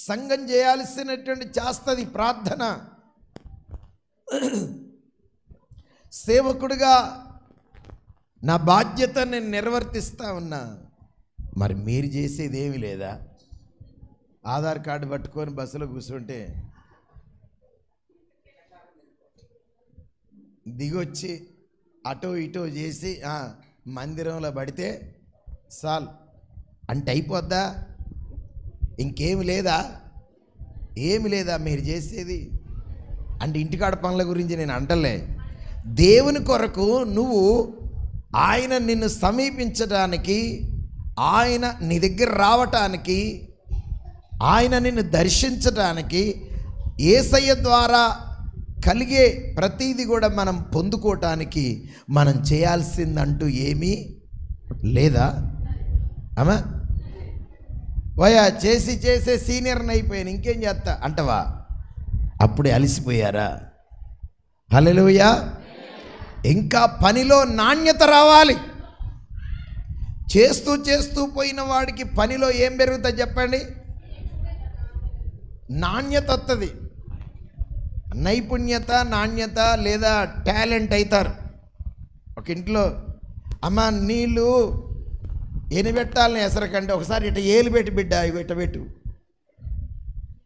సంఘం చేయాల్సినటువంటి చేస్తుంది ప్రార్థన. సేవకుడిగా నా బాధ్యత నేను నిర్వర్తిస్తూ ఉన్నా. మరి మీరు చేసేది ఏమీ లేదా? ఆధార్ కార్డు పట్టుకొని బస్సులో కూర్చుంటే దిగొచ్చి అటో ఇటో చేసి మందిరంలో పడితే చాలు అంటే అయిపోద్దా? ఇంకేమి లేదా? ఏమి లేదా మీరు చేసేది? అంటే ఇంటికాడ పనుల గురించి నేను అంటలే. దేవుని కొరకు నువ్వు ఆయన నిన్ను సమీపించడానికి, ఆయన నీ దగ్గర రావటానికి, ఆయన నిన్ను దర్శించడానికి, యేసయ్య ద్వారా కలిగే ప్రతీది కూడా మనం పొందుకోవటానికి మనం చేయాల్సిందంటూ ఏమీ లేదా? అమ్మా వయా చేసి చేసే సీనియర్ని అయిపోయాను ఇంకేం చేస్తా అంటవా? అప్పుడే అలసిపోయారా? హల్లెలూయా. ఇంకా పనిలో నాణ్యత రావాలి. చేస్తూ చేస్తూ పోయిన వాడికి పనిలో ఏం పెరుగుతుంది చెప్పండి? నాణ్యత వస్తుంది. నైపుణ్యత, నాణ్యత లేదా టాలెంట్ అవుతారు. ఒక ఇంట్లో అమ్మ నీళ్ళు ఎనిపెట్టాలని ఎసరకంటే ఒకసారి ఇట్ట ఏలు పెట్టి బిడ్డ ఇవి ఇట్ట పెట్టు,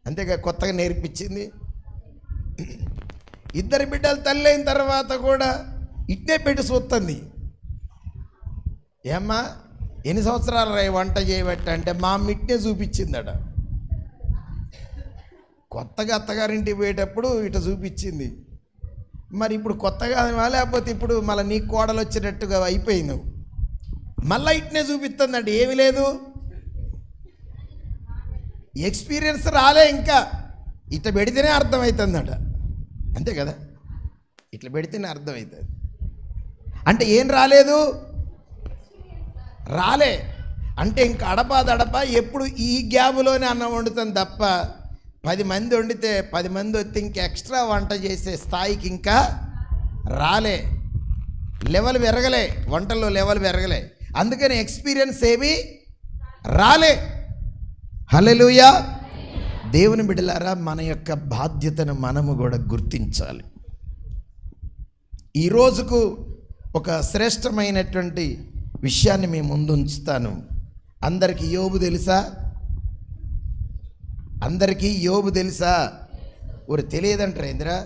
అంతేగా కొత్తగా నేర్పించింది. ఇద్దరు బిడ్డలు తల్లి అయిన తర్వాత కూడా ఇట్నే పెట్టి చూస్తుంది. ఏమ్మా ఎన్ని సంవత్సరాలు రా వంట చేయబెట్టంటే మా ఇట్నే చూపించిందట. కొత్తగా అత్తగారింటికి పోయేటప్పుడు ఇట చూపించింది. మరి ఇప్పుడు కొత్తగా లేకపోతే ఇప్పుడు మళ్ళీ నీ కోడలు వచ్చేటట్టుగా అయిపోయింది. మళ్ళీ ఇట్నే చూపిస్తుందట. ఏమి లేదు, ఎక్స్పీరియన్స్ రాలే ఇంకా. ఇట్లా పెడితేనే అర్థమవుతుందట. అంతే కదా, ఇట్లా పెడితేనే అర్థమవుతుంది. అంటే ఏం రాలేదు? రాలే అంటే ఇంకా అడపా ఎప్పుడు ఈ గ్యాబులోనే అన్నం వండుతుంది తప్ప 10 మంది వండితే 10 మంది వస్తే ఇంకా ఎక్స్ట్రా వంట చేసే స్థాయికి ఇంకా రాలే. లెవెల్ పెరగలే, వంటల్లో లెవెల్ పెరగలే. అందుకని ఎక్స్పీరియన్స్ ఏమీ రాలే. హల్లెలూయా. దేవుని బిడ్డలారా, మన యొక్క బాధ్యతను మనము కూడా గుర్తించాలి. ఈ రోజుకు ఒక శ్రేష్టమైనటువంటి విషయాన్ని మీ ముందు ఉంచుతాను. అందరికీ యోబు తెలుసా? అందరికీ యోబు తెలుసా? ఊరు తెలియదంటారా? ఇందిరా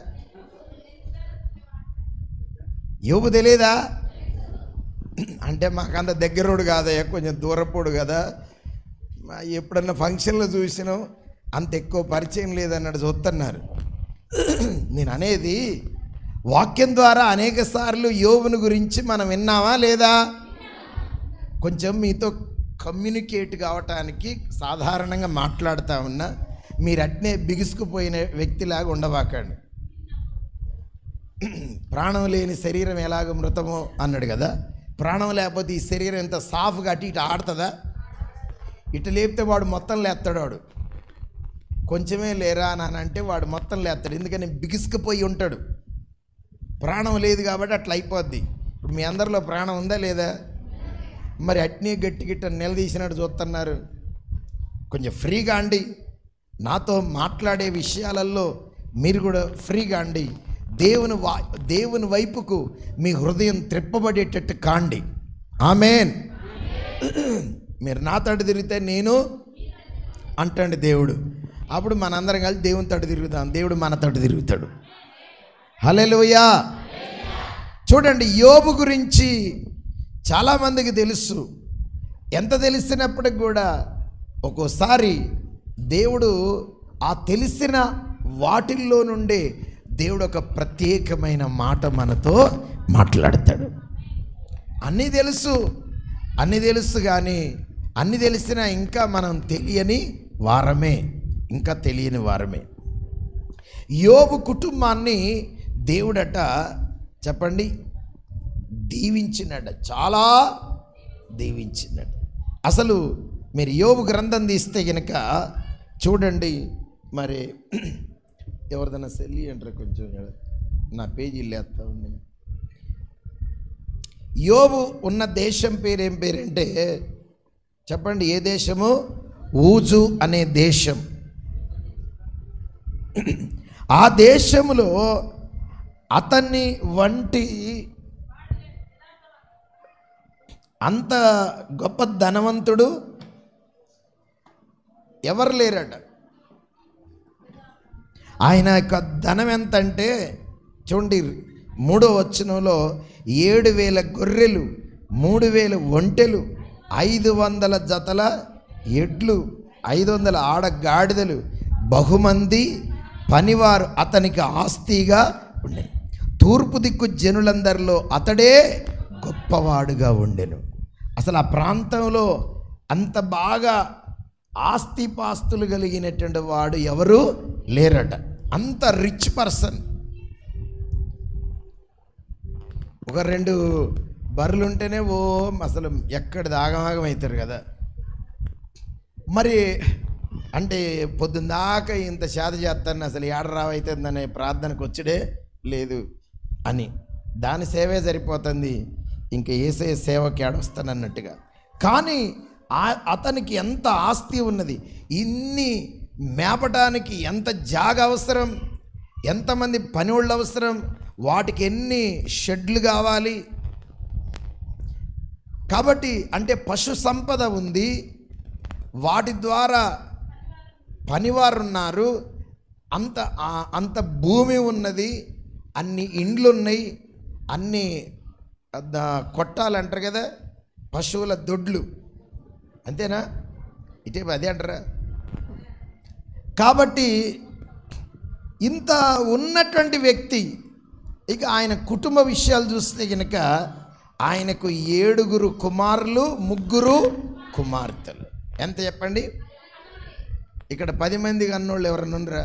యోబు తెలియదా అంటే మాకంత దగ్గరోడు కాదయ్యా, కొంచెం దూరపోడు కదా, ఎప్పుడన్నా ఫంక్షన్లో చూసినాం, అంత ఎక్కువ పరిచయం లేదన్నాడు చూస్తున్నారు. నేను అనేది వాక్యం ద్వారా అనేక సార్లు యోబుని గురించి మనం విన్నామా లేదా? కొంచెం మీతో కమ్యూనికేట్ కావటానికి సాధారణంగా మాట్లాడుతూ ఉన్నా. మీరు అట్నే బిగుసుకుపోయిన వ్యక్తిలాగా ఉండబాకండి. ప్రాణం లేని శరీరం ఎలాగ మృతమో అన్నాడు కదా. ప్రాణం లేకపోతే ఈ శరీరం ఎంత సాఫ్గా అటు ఇటు ఆడుతుందా? ఇటు లేపితే వాడు మొత్తం లేస్తాడు. వాడు కొంచెమే లేరా అని అంటే వాడు మొత్తం లేస్తాడు. ఎందుకని బిగుసుకుపోయి ఉంటాడు. ప్రాణం లేదు కాబట్టి అట్లా అయిపోద్ది. ఇప్పుడు మీ అందరిలో ప్రాణం ఉందా లేదా? మరి అట్నే గట్టి గిట్ట నిలదీసినట్టు చూస్తున్నారు. కొంచెం ఫ్రీగా అండి, నాతో మాట్లాడే విషయాలలో మీరు కూడా ఫ్రీగా అండి. దేవుని వైపుకు మీ హృదయం త్రిప్పబడేటట్టు కాండి. ఆమేన్. మీరు నా తట్టు తిరిగితే నేను అంటాడు దేవుడు. అప్పుడు మనందరం కలిసి దేవుని తట్టు తిరుగుతాం, దేవుడు మన తట్టు తిరుగుతాడు. హల్లెలూయా. చూడండి, యోబు గురించి చాలామందికి తెలుసు. ఎంత తెలిసినప్పటికి కూడా ఒక్కోసారి దేవుడు ఆ తెలిసిన వాటిల్లో నుండే దేవుడు ఒక ప్రత్యేకమైన మాట మనతో మాట్లాడతాడు. అన్నీ తెలుసు కానీ అన్నీ తెలిసినా ఇంకా మనం తెలియని వారమే. యోబు కుటుంబాన్ని దేవుడట చెప్పండి దీవించినట, చాలా దీవించినట. అసలు మీరు యోబు గ్రంథం తీస్తే కనుక చూడండి. మరి ఎవరిదైనా సెల్లి అంటారు, కొంచెం నా పేజీలు లేస్తా ఉన్నాయి. యోబు ఉన్న దేశం పేరు ఏం పేరంటే చెప్పండి, ఏ దేశము? ఊజు అనే దేశం. ఆ దేశములో అతన్ని వంటి అంత గొప్ప ధనవంతుడు ఎవరు లేరట. ఆయన యొక్క ధనం ఎంత అంటే చూడండి, 3వ వచనంలో 7,000 గొర్రెలు, 3,000 ఒంటెలు, 500 జతల ఎడ్లు, 500 ఆడగాడిదలు, బహుమంది పనివారు అతనికి ఆస్తిగా ఉండెను. తూర్పు దిక్కు జనులందరిలో అతడే గొప్పవాడుగా ఉండెను. అసలు ఆ ప్రాంతంలో అంత బాగా ఆస్తిపాస్తులు కలిగినటువంటి వాడు ఎవరు లేరట. అంత రిచ్ పర్సన్. ఒక 2 బర్రెలు ఉంటేనే అసలు ఎక్కడ ఆగమాగం అవుతారు కదా. మరి అంటే పొద్దున్న దాకా ఇంత సేద చేస్తాను, అసలు ఏడరావైతుందనే ప్రార్థనకు వచ్చడే లేదు అని, దాని సేవే సరిపోతుంది, ఇంకా యేసయ్య సేవకి ఏడొస్తానన్నట్టుగా. కానీ అతనికి ఎంత ఆస్తి ఉన్నది, ఇన్ని మేపటానికి ఎంత జాగ అవసరం, ఎంతమంది పనివాళ్ళు అవసరం, వాటికి ఎన్ని షెడ్లు కావాలి. కాబట్టి అంటే పశు సంపద ఉంది, వాటి ద్వారా పనివారు ఉన్నారు, అంత భూమి ఉన్నది, అన్ని ఇండ్లు ఉన్నాయి, అన్ని కొట్టాలు అంటారు కదా, పశువుల దొడ్లు, అంతేనా? ఇటే అదే అంటారా? కాబట్టి ఇంత ఉన్నటువంటి వ్యక్తి, ఇక ఆయన కుటుంబ విషయాలు చూస్తే కనుక ఆయనకు 7 కుమారులు, 3 కుమార్తెలు. ఎంత చెప్పండి? ఇక్కడ 10 మంది కన్నోళ్ళు ఎవరన్నా ఉండరా?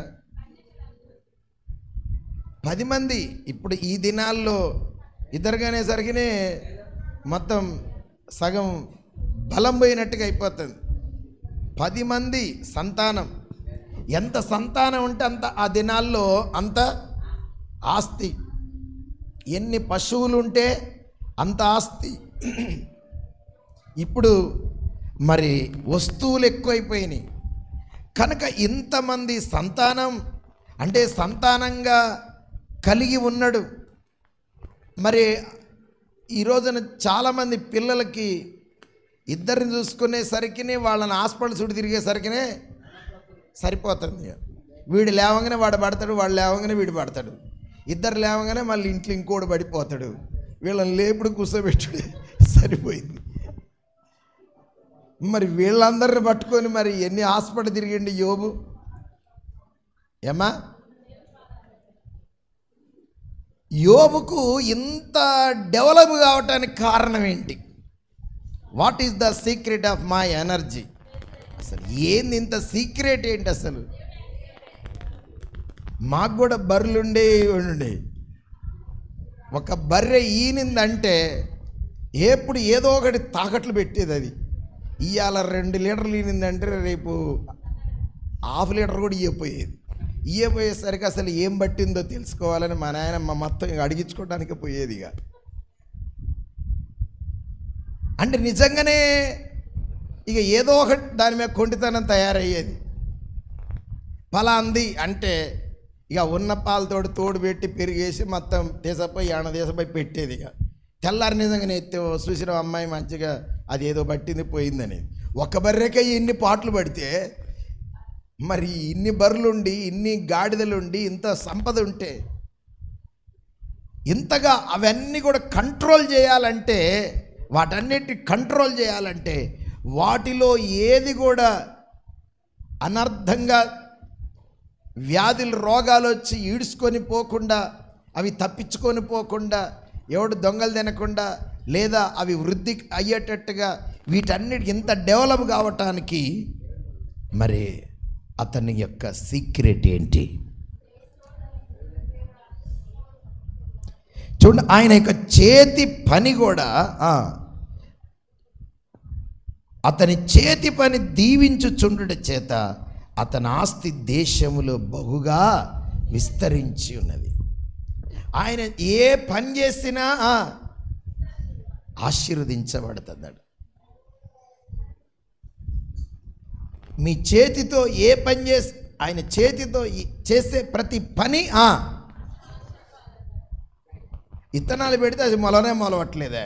10 మంది. ఇప్పుడు ఈ దినాల్లో ఇద్దరుగానే సరిగినే మొత్తం సగం బలం పోయినట్టుగా అయిపోతుంది. 10 మంది సంతానం. ఎంత సంతానం ఉంటే అంత ఆ దినాల్లో అంత ఆస్తి. ఎన్ని పశువులు ఉంటే అంత ఆస్తి. ఇప్పుడు మరి వస్తువులు ఎక్కువైపోయినాయి కనుక ఇంతమంది సంతానం అంటే సంతానంగా కలిగి ఉన్నాడు. మరి ఈ రోజున చాలామంది పిల్లలకి ఇద్దరిని చూసుకునేసరికి వాళ్ళని హాస్పిటల్ చుట్టూ తిరిగేసరికినే సరిపోతుంది. వీడు లేవగానే వాడు పడతాడు, వాడు లేవగానే వీడు పడతాడు, ఇద్దరు లేవగానే మళ్ళీ ఇంట్లో ఇంకోటి పడిపోతాడు, వీళ్ళని లేపుడు కూర్చోబెట్టుడే సరిపోయింది. మరి వీళ్ళందరిని పట్టుకొని మరి ఎన్ని హాస్పిటల్ తిరిగిండి యోబు. ఏమా యోబుకు ఇంత డెవలప్ కావటానికి కారణం ఏంటి? What is the secret of my energy? అసలు ఏంది ఇంత సీక్రెట్ ఏంటి? అసలు మాకు కూడా బర్రెలుండే ఉండే, ఒక బర్రె ఈనిందంటే ఎప్పుడు ఏదో ఒకటి తాకట్లు పెట్టేది. అది ఇవాళ 2 లీటర్లు ఈనిందంటే రేపు 1/2 లీటర్ కూడా ఇయ్యపోయేసరికి అసలు ఏం పట్టిందో తెలుసుకోవాలని మా నాయనమ్మ మొత్తం అడిగించుకోవడానికి పోయేది. ఇక అంటే నిజంగానే ఇక ఏదో ఒకటి దాని మీద కొండితనం తయారయ్యేది. ఫలాంది అంటే ఇక ఉన్న పాలతోడు తోడు పెట్టి పెరిగేసి మొత్తం తీసపోయి తీసపోయి పెట్టేది. ఇక తెల్లారి నిజంగానే చూసిన అమ్మాయి మంచిగా అది ఏదో పట్టింది పోయిందని. ఒక బర్రెకే ఇన్ని పాటలు పడితే మరి ఇన్ని బర్రెలుండి ఇన్ని గాడిదలుండి ఇంత సంపద ఉంటే ఇంతగా అవన్నీ కూడా కంట్రోల్ చేయాలంటే, వాటన్నిటి కంట్రోల్ చేయాలంటే వాటిలో ఏది కూడా అనర్థంగా వ్యాధులు రోగాలు వచ్చి ఈడ్చుకొని పోకుండా, అవి తప్పించుకొని పోకుండా, ఎవడు దొంగలు తినకుండా, లేదా అవి వృద్ధి అయ్యేటట్టుగా వీటన్నిటి ఇంత డెవలప్ కావటానికి మరి అతని యొక్క సీక్రెట్ ఏంటి? చూడండి, ఆయన యొక్క చేతి పని కూడా అతని చేతి పని దీవించుచుండుట చేత అతని ఆస్తి దేశములో బహుగా విస్తరించి ఉన్నది. ఆయన ఏ పని చేసినా ఆశీర్వదించబడుతున్నాడు. మీ చేతితో ఏ పని ఆయన చేతితో చేసే ప్రతి పని ఇత్తనాలు పెడితే అది మొలవట్లేదే.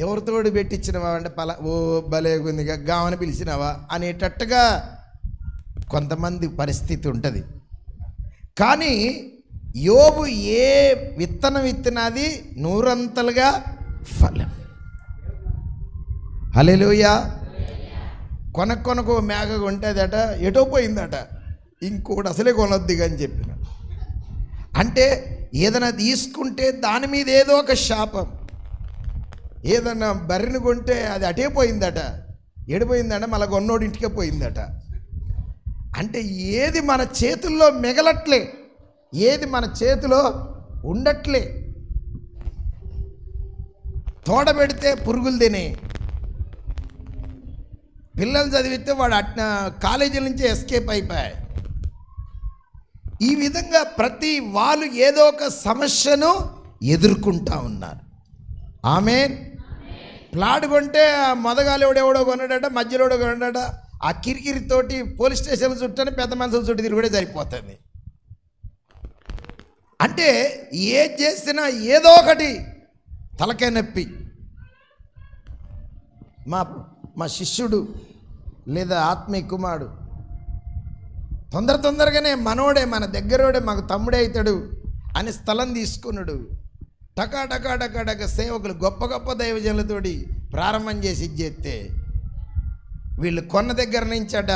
ఎవరితోడు పెట్టించినవా అంటే భలేగుంది గామని పిలిచినవా అనేటట్టుగా కొంతమంది పరిస్థితి ఉంటుంది. కానీ యోబు ఏ విత్తనం విత్తినది నూరంతలుగా ఫలం. హల్లెలూయా. కొనకు మేక కొంటేదట, ఎటో పోయిందట, ఇంకోటి అసలే కొనొద్దు అని చెప్పిన. అంటే ఏదైనా తీసుకుంటే దాని మీద ఏదో ఒక శాపం. ఏదన్నా బర్రెను కొంటే అది అటే పోయిందట, ఎడిపోయిందట, మళ్ళీ కొన్నోడి ఇంటికే పోయిందట. అంటే ఏది మన చేతుల్లో మిగలట్లే, ఏది మన చేతిలో ఉండట్లే. తోడ పెడితే పురుగులు తినే పిల్లలు చదివితే వాడు కాలేజీల నుంచి ఎస్కేప్ అయిపోయాయి. ఈ విధంగా ప్రతి వాళ్ళు ఏదో ఒక సమస్యను ఎదుర్కొంటా ఉన్నారు. ఆమేన్. ప్లాట్ కొంటే మొదగాలు ఎవడెవడో కొన్నాడట, మధ్యలోడో కొన్నాడట. ఆ కిరికిరితోటి పోలీస్ స్టేషన్ల చుట్టూ పెద్ద మనుషుల చుట్టూ తిరుగుడే సరిపోతుంది. అంటే ఏది చేసినా ఏదో ఒకటి తలకాయ నొప్పి. మా శిష్యుడు లేదా ఆత్మీయ కుమారుడు తొందరగానే మనోడే, మన దగ్గరోడే, మాకు తమ్ముడే అవుతాడు అని స్థలం తీసుకున్నాడు. టకా సేవకులు గొప్ప దైవజనులతోటి ప్రారంభం చేసి చేస్తే వీళ్ళు కొన్న దగ్గర నుంచట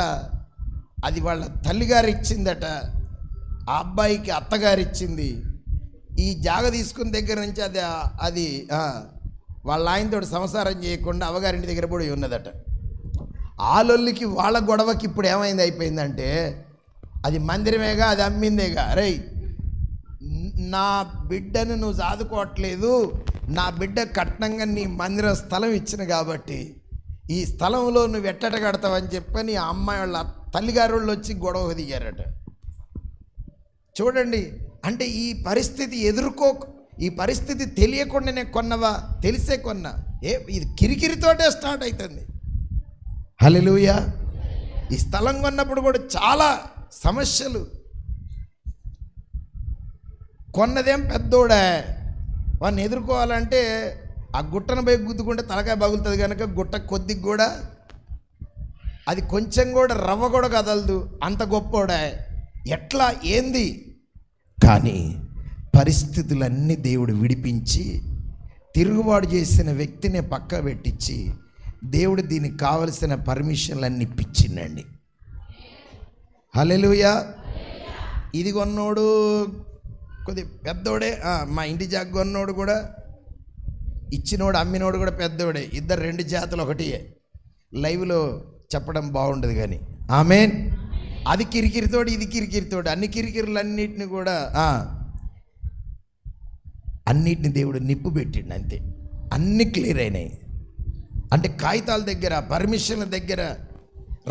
అది వాళ్ళ తల్లిగారు ఇచ్చిందట, ఆ అబ్బాయికి అత్తగారు ఇచ్చింది. ఈ జాగ తీసుకున్న దగ్గర నుంచి అది వాళ్ళ ఆయనతోటి సంసారం చేయకుండా అవగారింటి దగ్గర కూడా ఉన్నదట. ఆలొల్లికి వాళ్ళ గొడవకి ఇప్పుడు ఏమైంది అయిపోయిందంటే అది మందిరమేగా, అది అమ్మిందేగా. అరే నా బిడ్డను నువ్వు సాదుకోవట్లేదు, నా బిడ్డ కట్నంగా నీ మందిర స్థలం ఇచ్చిన కాబట్టి ఈ స్థలంలో నువ్వు ఎట్టట కడతావని చెప్పని ఆ అమ్మాయి వాళ్ళ తల్లిగారు వాళ్ళు వచ్చి గొడవ దిగారట. చూడండి, అంటే ఈ పరిస్థితి ఈ పరిస్థితి తెలియకుండానే కొన్నవా, తెలిసే కొన్నా, ఇది కిరికిరితోటే స్టార్ట్ అవుతుంది. హల్లెలూయా. ఈ స్థలం కొన్నప్పుడు కూడా చాలా సమస్యలు. కొన్నదేం పెద్దోడే, వాడిని ఎదుర్కోవాలంటే ఆ గుట్టను పోయి గుద్దుకుంటే తలకాయ పగులుతుంది కనుక గుట్ట కొద్దిగా కూడా అది కొంచెం కూడా రవ్వ కూడా కదలదు, అంత గొప్పోడే. ఎట్లా ఏంది? కానీ పరిస్థితులన్నీ దేవుడు విడిపించి తిరుగుబాటు చేసిన వ్యక్తిని పక్క పెట్టించి దేవుడు దీనికి కావలసిన పర్మిషన్లన్నీ ఇప్పించిండండి. హల్లెలూయా. ఇది కొన్నోడు కొద్ది పెద్దోడే, మా ఇంటి జాగ కొన్నోడు కూడా, ఇచ్చినోడు అమ్మినోడు కూడా పెద్దోడే. ఇద్దరు రెండు జాతులు ఒకటియే. లైవ్లో చెప్పడం బాగుండదు కానీ ఆమేన్. అది కిరికిరితోడు, ఇది కిరికిరితోడు, అన్ని కిరికిరులన్నిటిని కూడా అన్నిటిని దేవుడు నిప్పు పెట్టిండు. అంతే, అన్ని క్లియర్ అయినాయి. అంటే కాగితాల దగ్గర, పర్మిషన్ల దగ్గర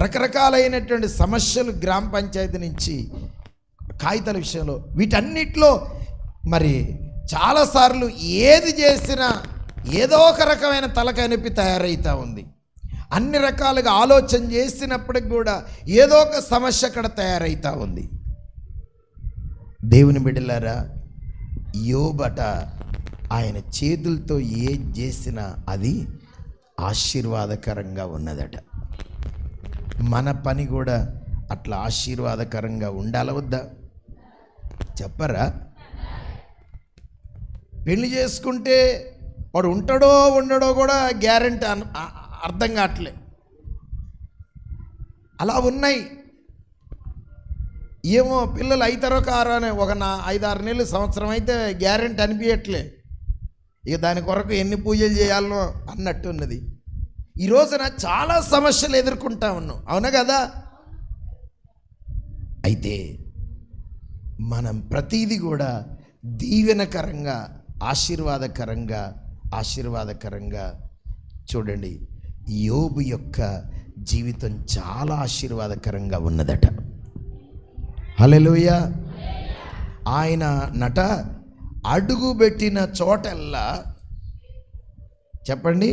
రకరకాలైనటువంటి సమస్యలు గ్రామ పంచాయతీ నుంచి కాగితాల విషయంలో వీటన్నిటిలో మరి చాలాసార్లు ఏది చేసినా ఏదో ఒక రకమైన తలకాయ నొప్పి తయారవుతూ ఉంది. అన్ని రకాలుగా ఆలోచన చేసినప్పటికి కూడా ఏదో ఒక సమస్య అక్కడ తయారవుతూ ఉంది. దేవుని బిడ్డలారా, యోబట ఆయన చేతులతో ఏది చేసినా అది ఆశీర్వాదకరంగా ఉన్నదట. మన పని కూడా అట్లా ఆశీర్వాదకరంగా ఉండాల వద్దా చెప్పరా? పెళ్లి చేసుకుంటే వాడు ఉంటాడో ఉండడో కూడా గ్యారెంటీ అర్థం కావట్లే. అలా ఉన్నాయి. ఏమో పిల్లలు అవుతారో కారో అని ఒక 5-6 నెలలు సంవత్సరం అయితే గ్యారెంటీ అనిపించట్లే. ఇక దాని కొరకు ఎన్ని పూజలు చేయాలనో అన్నట్టు ఉన్నది. ఈ రోజున చాలా సమస్యలు ఎదుర్కొంటా ఉన్నాం, అవునా కదా? అయితే మనం ప్రతీది కూడా దీవెనకరంగా ఆశీర్వాదకరంగా చూడండి. యోబు యొక్క జీవితం చాలా ఆశీర్వాదకరంగా ఉన్నదట. హల్లెలూయా. ఆయన నట అడుగు పెట్టిన చోటల్లా చెప్పండి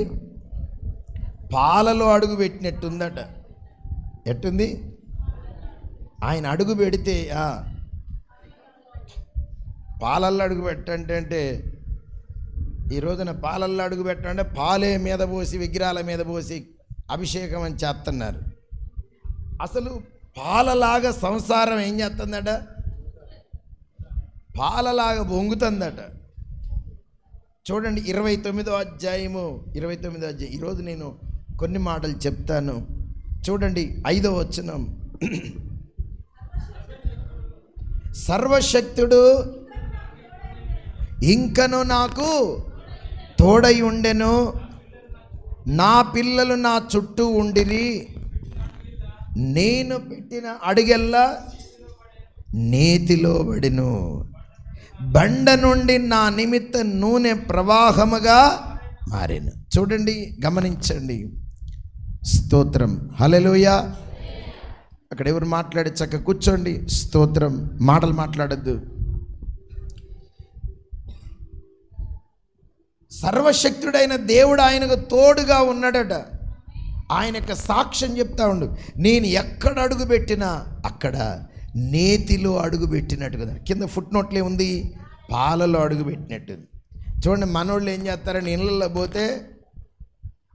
పాలలో అడుగు పెట్టినట్టుందట. ఎట్టుంది? ఆయన అడుగు పెడితే పాలల్లో అడుగు పెట్టంటే ఈ రోజున పాలల్లో అడుగు పెట్టంటే పాలే మీద పోసి విగ్రహాల మీద పోసి అభిషేకం అని చేస్తున్నారు. అసలు పాలలాగా సంసారం ఏం చేస్తుందట? పాలలాగా పొంగుతుందట. చూడండి 29వ అధ్యాయం. ఈరోజు నేను కొన్ని మాటలు చెప్తాను. చూడండి 5వ వచనం. సర్వశక్తుడు ఇంకను నాకు తోడై ఉండెను, నా పిల్లలు నా చుట్టూ ఉండిరి, నేను పెట్టిన అడుగెల్లా నేతిలో పడెను, బండ నుండి నా నిమిత్త నూనె ప్రవాహముగా మారెను. చూడండి, గమనించండి. స్తోత్రం, హల్లెలూయా. అక్కడ ఎవరు మాట్లాడే చక్క కూర్చోండి. స్తోత్రం. మాటలు మాట్లాడద్దు. సర్వశక్తుడైన దేవుడు ఆయనకు తోడుగా ఉన్నాడట. ఆయన యొక్క సాక్ష్యం చెప్తా ఉండు. నేను ఎక్కడ అడుగు పెట్టినా అక్కడ నేతిలో అడుగు పెట్టినట్టు కదా. కింద ఫుట్ నోట్లే ఉంది, పాలలో అడుగు పెట్టినట్టు. చూడండి, మనోళ్ళు ఏం చేస్తారని ఇళ్ళల్లో పోతే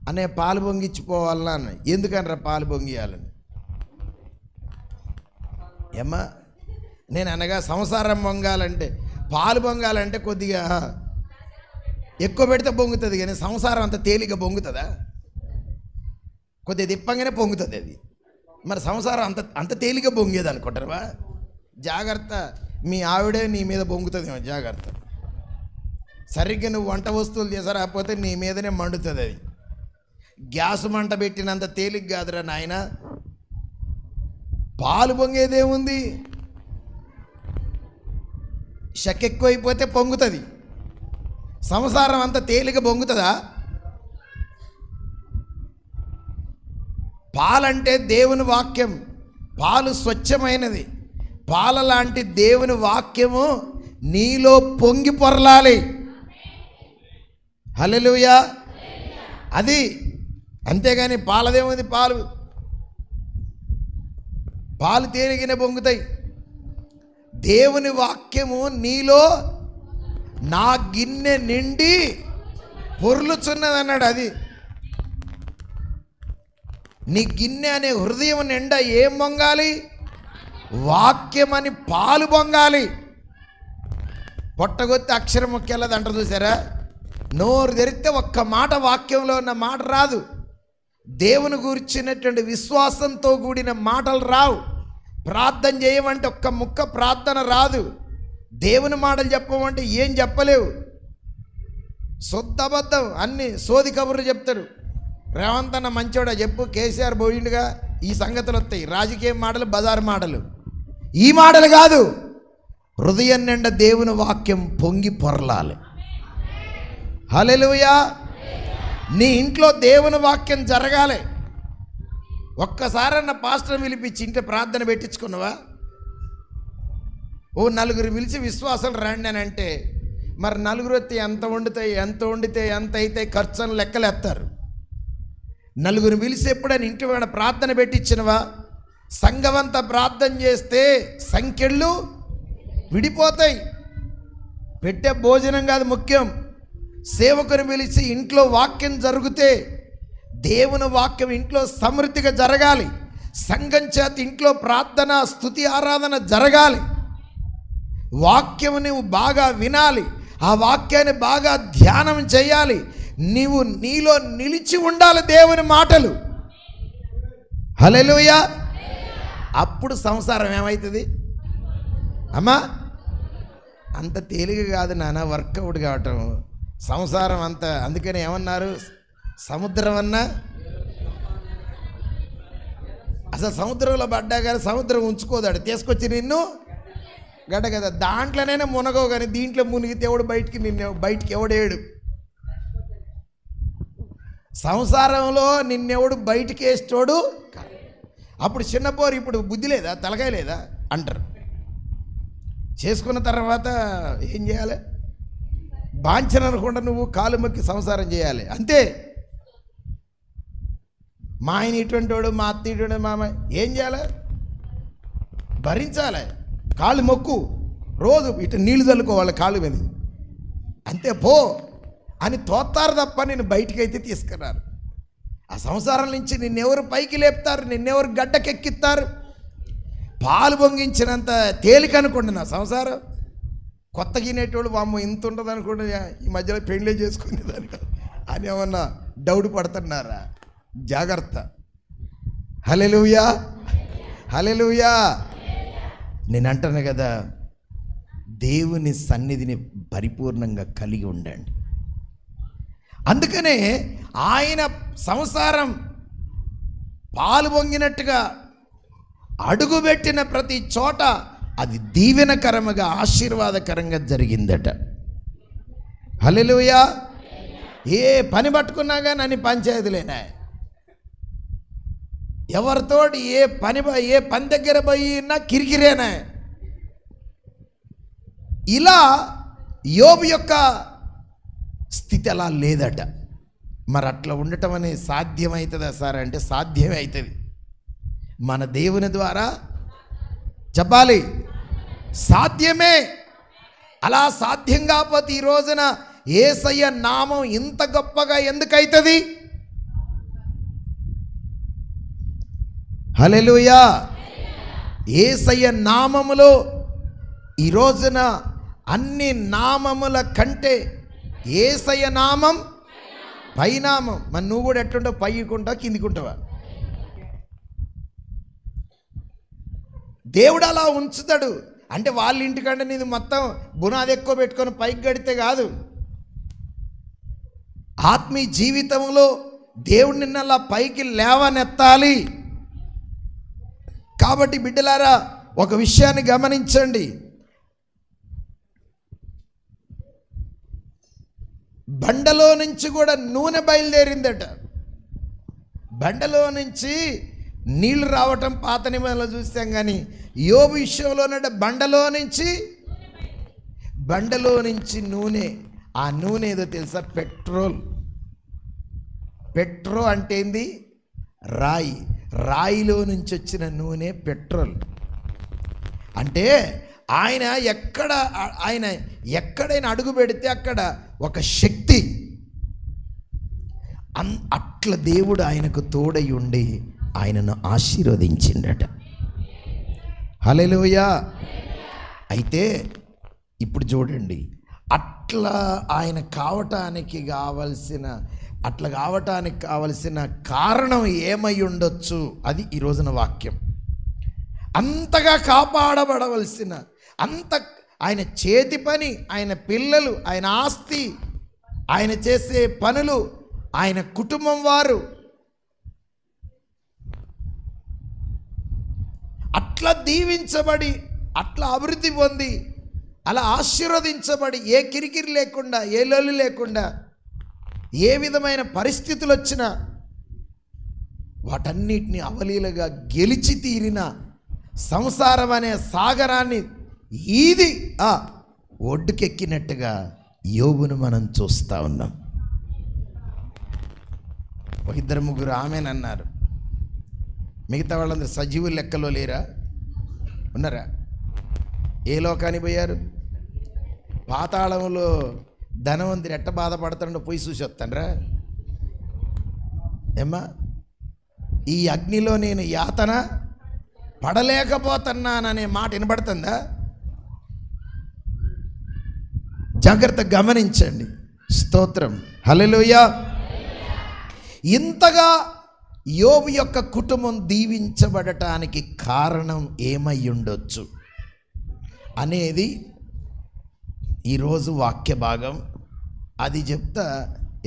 అనే పాలు పొంగిచ్చిపోవాలన్నా అన్న. ఎందుకనరా పాలు పొంగియాలని? ఏమ్మా, నేను అనగా సంసారం పొంగాలంటే, పాలు పొంగాలంటే కొద్దిగా ఎక్కువ పెడితే పొంగుతుంది, కానీ సంసారం అంత తేలిక పొంగుతుందా? కొద్దిగా తిప్పంగానే పొంగుతుంది అది. మరి సంసారం అంత తేలిక పొంగేది అనుకుంటారా? జాగ్రత్త, మీ ఆవిడే నీ మీద పొంగుతుందేమో, జాగ్రత్త. సరిగ్గా నువ్వు వంట వస్తువులు చేసారాకపోతే నీ మీదనే మండుతుంది అది. గ్యాస్ మంట పెట్టినంత తేలిక కాదురా నాయన. పాలు పొంగేదేముంది? శక్తి ఎక్కువైపోతే పొంగుతుంది. సంసారం అంత తేలిక పొంగుతుందా? పాలంటే దేవుని వాక్యం. పాలు స్వచ్ఛమైనది. పాల లాంటి దేవుని వాక్యము నీలో పొంగి పొరలాలి. హల్లెలూయా. అది అంతేగాని పాలదేముంది? పాలు తేలిగిన పొంగుతాయి. దేవుని వాక్యము నీలో నా గిన్నె నిండి పొర్లుచున్నది అన్నాడు. అది నీ గిన్నె అనే హృదయం నిండా ఏం పొంగాలి? వాక్యం అని పాలు పొంగాలి. పొట్టగొత్తి అక్షరం మొక్కేళ్ళది అంటారు చూసారా? నోరు తెరిస్తే ఒక్క మాట వాక్యంలో ఉన్న మాట రాదు. దేవుని గురించినటువంటి విశ్వాసంతో కూడిన మాటలు రావు. ప్రార్థన చేయమంటే ఒక్క ముక్క ప్రార్థన రాదు. దేవుని మాటలు చెప్పమంటే ఏం చెప్పలేవు. శుద్ధబద్ధం, అన్ని సోది కబుర్లు చెప్తారు. రేవంత్ అన్న మంచోడా చెప్పు, కేసీఆర్ పోయిండుగా, ఈ సంగతులు వస్తాయి. రాజకీయ మాటలు, బజారు మాటలు. ఈ మాటలు కాదు. హృదయం నిండా దేవుని వాక్యం పొంగి పొరలాలి. హల్లెలూయా. నీ ఇంట్లో దేవుని వాక్యం జరగాలి. ఒక్కసారన్న పాస్టర్ పిలిపించి ఇంట్లో ప్రార్థన పెట్టించుకున్నావా? ఓ నలుగురు పిలిచి విశ్వాసం రండి అని అంటే, మరి నలుగురు వస్తే ఎంత వండితే ఎంత అయితే ఖర్చు అని లెక్కలేస్తారు. నలుగురు పిలిచి ఎప్పుడైనా ఇంటి వాడ ప్రార్థన పెట్టించినవా? సంఘమంతా ప్రార్థన చేస్తే సంఖ్యలు విడిపోతాయి. పెట్టే భోజనం కాదు ముఖ్యం. సేవకుని పిలిచి ఇంట్లో వాక్యం జరిగితే, దేవుని వాక్యం ఇంట్లో సమృద్ధిగా జరగాలి. సంఘం చేత ఇంట్లో ప్రార్థన, స్తుతి, ఆరాధన జరగాలి. వాక్యము నువ్వు బాగా వినాలి. ఆ వాక్యాన్ని బాగా ధ్యానం చేయాలి. నీలో నిలిచి ఉండాలి దేవుని మాటలు. హల్లెలూయా. అప్పుడు సంసారం ఏమవుతుంది అమ్మా? అంత తేలిక కాదు నాన్న వర్కౌట్ కావటం. సంసారం అంత. అందుకని ఏమన్నారు? సముద్రం అన్నా, అసలు సముద్రంలో పడ్డా కానీ సముద్రం ఉంచుకోదాడు, తీసుకొచ్చి నిన్ను గడ్డ కదా. దాంట్లోనైనా మునగవు, కానీ దీంట్లో మునిగితే ఎవడు బయటికి ఎవడేడు. సంసారంలో నిన్నెవడు బయటికి వేస్తోడు. అప్పుడు చిన్నపోరు, ఇప్పుడు బుద్ధి లేదా, తలకాయ లేదా అంటారు. చేసుకున్న తర్వాత ఏం చేయాలి? బాంఛన అనకుండా నువ్వు కాలు మొక్కి సంసారం చేయాలి, అంతే. మా ఆయన ఇటువంటి వాడు, మా అత్త ఇటువంటి, మామ ఏం చేయాలి? భరించాలి. కాళ్ళు మొక్కు, రోజు ఇటు నీళ్లు చల్లుకోవాలి కాళ్ళు మీద, అంతే పో అని తోస్తారు తప్ప నేను బయటికైతే తీసుకున్నారు. ఆ సంసారం నుంచి నిన్నెవరు పైకి లేపుతారు, నిన్నెవరు గడ్డకెక్కిస్తారు? పాలు పొంగించినంత తేలిక అనుకోండి నా సంసారం. కొత్త గినేటోళ్ళు వామ్మ ఇంత ఉంటుంది అనుకోండి, ఈ మధ్యలో పెళ్ళే చేసుకునేదానికి అని ఏమన్నా డౌట్ పడుతున్నారా? జాగ్రత్త. హల్లెలూయా, హల్లెలూయా. నేను అంటాను కదా, దేవుని సన్నిధిని పరిపూర్ణంగా కలిగి ఉండండి. అందుకనే ఆయన సంసారం పాలు పొంగినట్టుగా అడుగుపెట్టిన ప్రతి చోట అది దీవెనకరముగా ఆశీర్వాదకరంగా జరిగిందట. హల్లెలూయా. ఏ పని పట్టుకున్నా కానీ అన్ని పంచాయతీలేనా, ఎవరితోటి ఏ పని దగ్గర పోయినా కిరికిరేనా. ఇలా యోబు యొక్క స్థితి అలా లేదట. మరి అట్లా ఉండటం అనేది సాధ్యమవుతుందా సార్ అంటే సాధ్యమే అవుతుంది. మన దేవుని ద్వారా చెప్పాలి, సాధ్యమే. అలా సాధ్యం కాకపోతే ఈ రోజున యేసయ్య నామం ఇంత గొప్పగా ఎందుకైతుంది? హల్లెలూయా. యేసయ్య నామములో ఈ రోజున అన్ని నామముల కంటే యేసయ్య నామం పైనామం. మరి నువ్వు కూడా ఎట్లుంటావు? పైకుంటావా కిందికుంటావా? దేవుడు అలా ఉంచుతాడు. అంటే వాళ్ళ ఇంటికంటే నీది మొత్తం బునాది ఎక్కువ పెట్టుకొని పైకి గడితే కాదు. ఆత్మీయ జీవితంలో దేవుడు నిన్న అలా పైకి లేవనెత్తాలి. కాబట్టి బిడ్డలారా, ఒక విషయాన్ని గమనించండి. బండలో నుంచి కూడా నూనె బయలుదేరిందట. బండలో నుంచి నీళ్లు రావటం పాత నిబంధనలో చూస్తాం, కానీ యోబు విషయంలోనట బండలో నుంచి నూనె. ఆ నూనె ఏదో తెలుసా? పెట్రోల్. పెట్రో అంటే ఏంది? రాయి. రాయిలో నుంచి వచ్చిన నూనె పెట్రోల్. అంటే ఆయన ఎక్కడైనా అడుగు పెడితే అక్కడ ఒక శక్తి. అట్లా దేవుడు ఆయనకు తోడై ఉండి ఆయనను ఆశీర్వదించిండట. హల్లెలూయా. అయితే ఇప్పుడు చూడండి, అట్లా కావటానికి కావలసిన కారణం ఏమై ఉండొచ్చు? అది ఈ రోజున వాక్యం. అంతగా కాపాడబడవలసిన, ఆయన చేతి పని, ఆయన పిల్లలు, ఆయన ఆస్తి, ఆయన చేసే పనులు, ఆయన కుటుంబం వారు అట్లా దీవించబడి, అట్లా అభివృద్ధి పొంది, అలా ఆశీర్వదించబడి, ఏ కిరికిరి లేకుండా, ఏ లొల్లి లేకుండా, ఏ విధమైన పరిస్థితులు వచ్చినా వాటన్నిటిని అవలీలగా గెలిచి తీరిన సంసారం అనే సాగరాన్ని ఈది ఒడ్డుకెక్కినట్టుగా యోబును మనం చూస్తూ ఉన్నాం. ఒక ఇద్దరు ముగ్గురు ఆమెనన్నారు. మిగతా వాళ్ళందరూ సజీవుల లెక్కలో లేరా? ఉన్నారా? ఏ లోకానికి పోయారు? పాతాళంలో ధనవంతుడు ఎట్ట బాధపడతాడో పోయి చూసి వస్తానరా? ఏమ్మా, ఈ అగ్నిలో నేను యాతన పడలేకపోతున్నాననే మాట వినబడుతుందా? జాగ్రత్త గమనించండి. స్తోత్రం. హల్లెలూయా. ఇంతగా యోబు యొక్క కుటుంబం దీవించబడటానికి కారణం ఏమై ఉండొచ్చు అనేది ఈరోజు వాక్య భాగం. అది చెప్తా.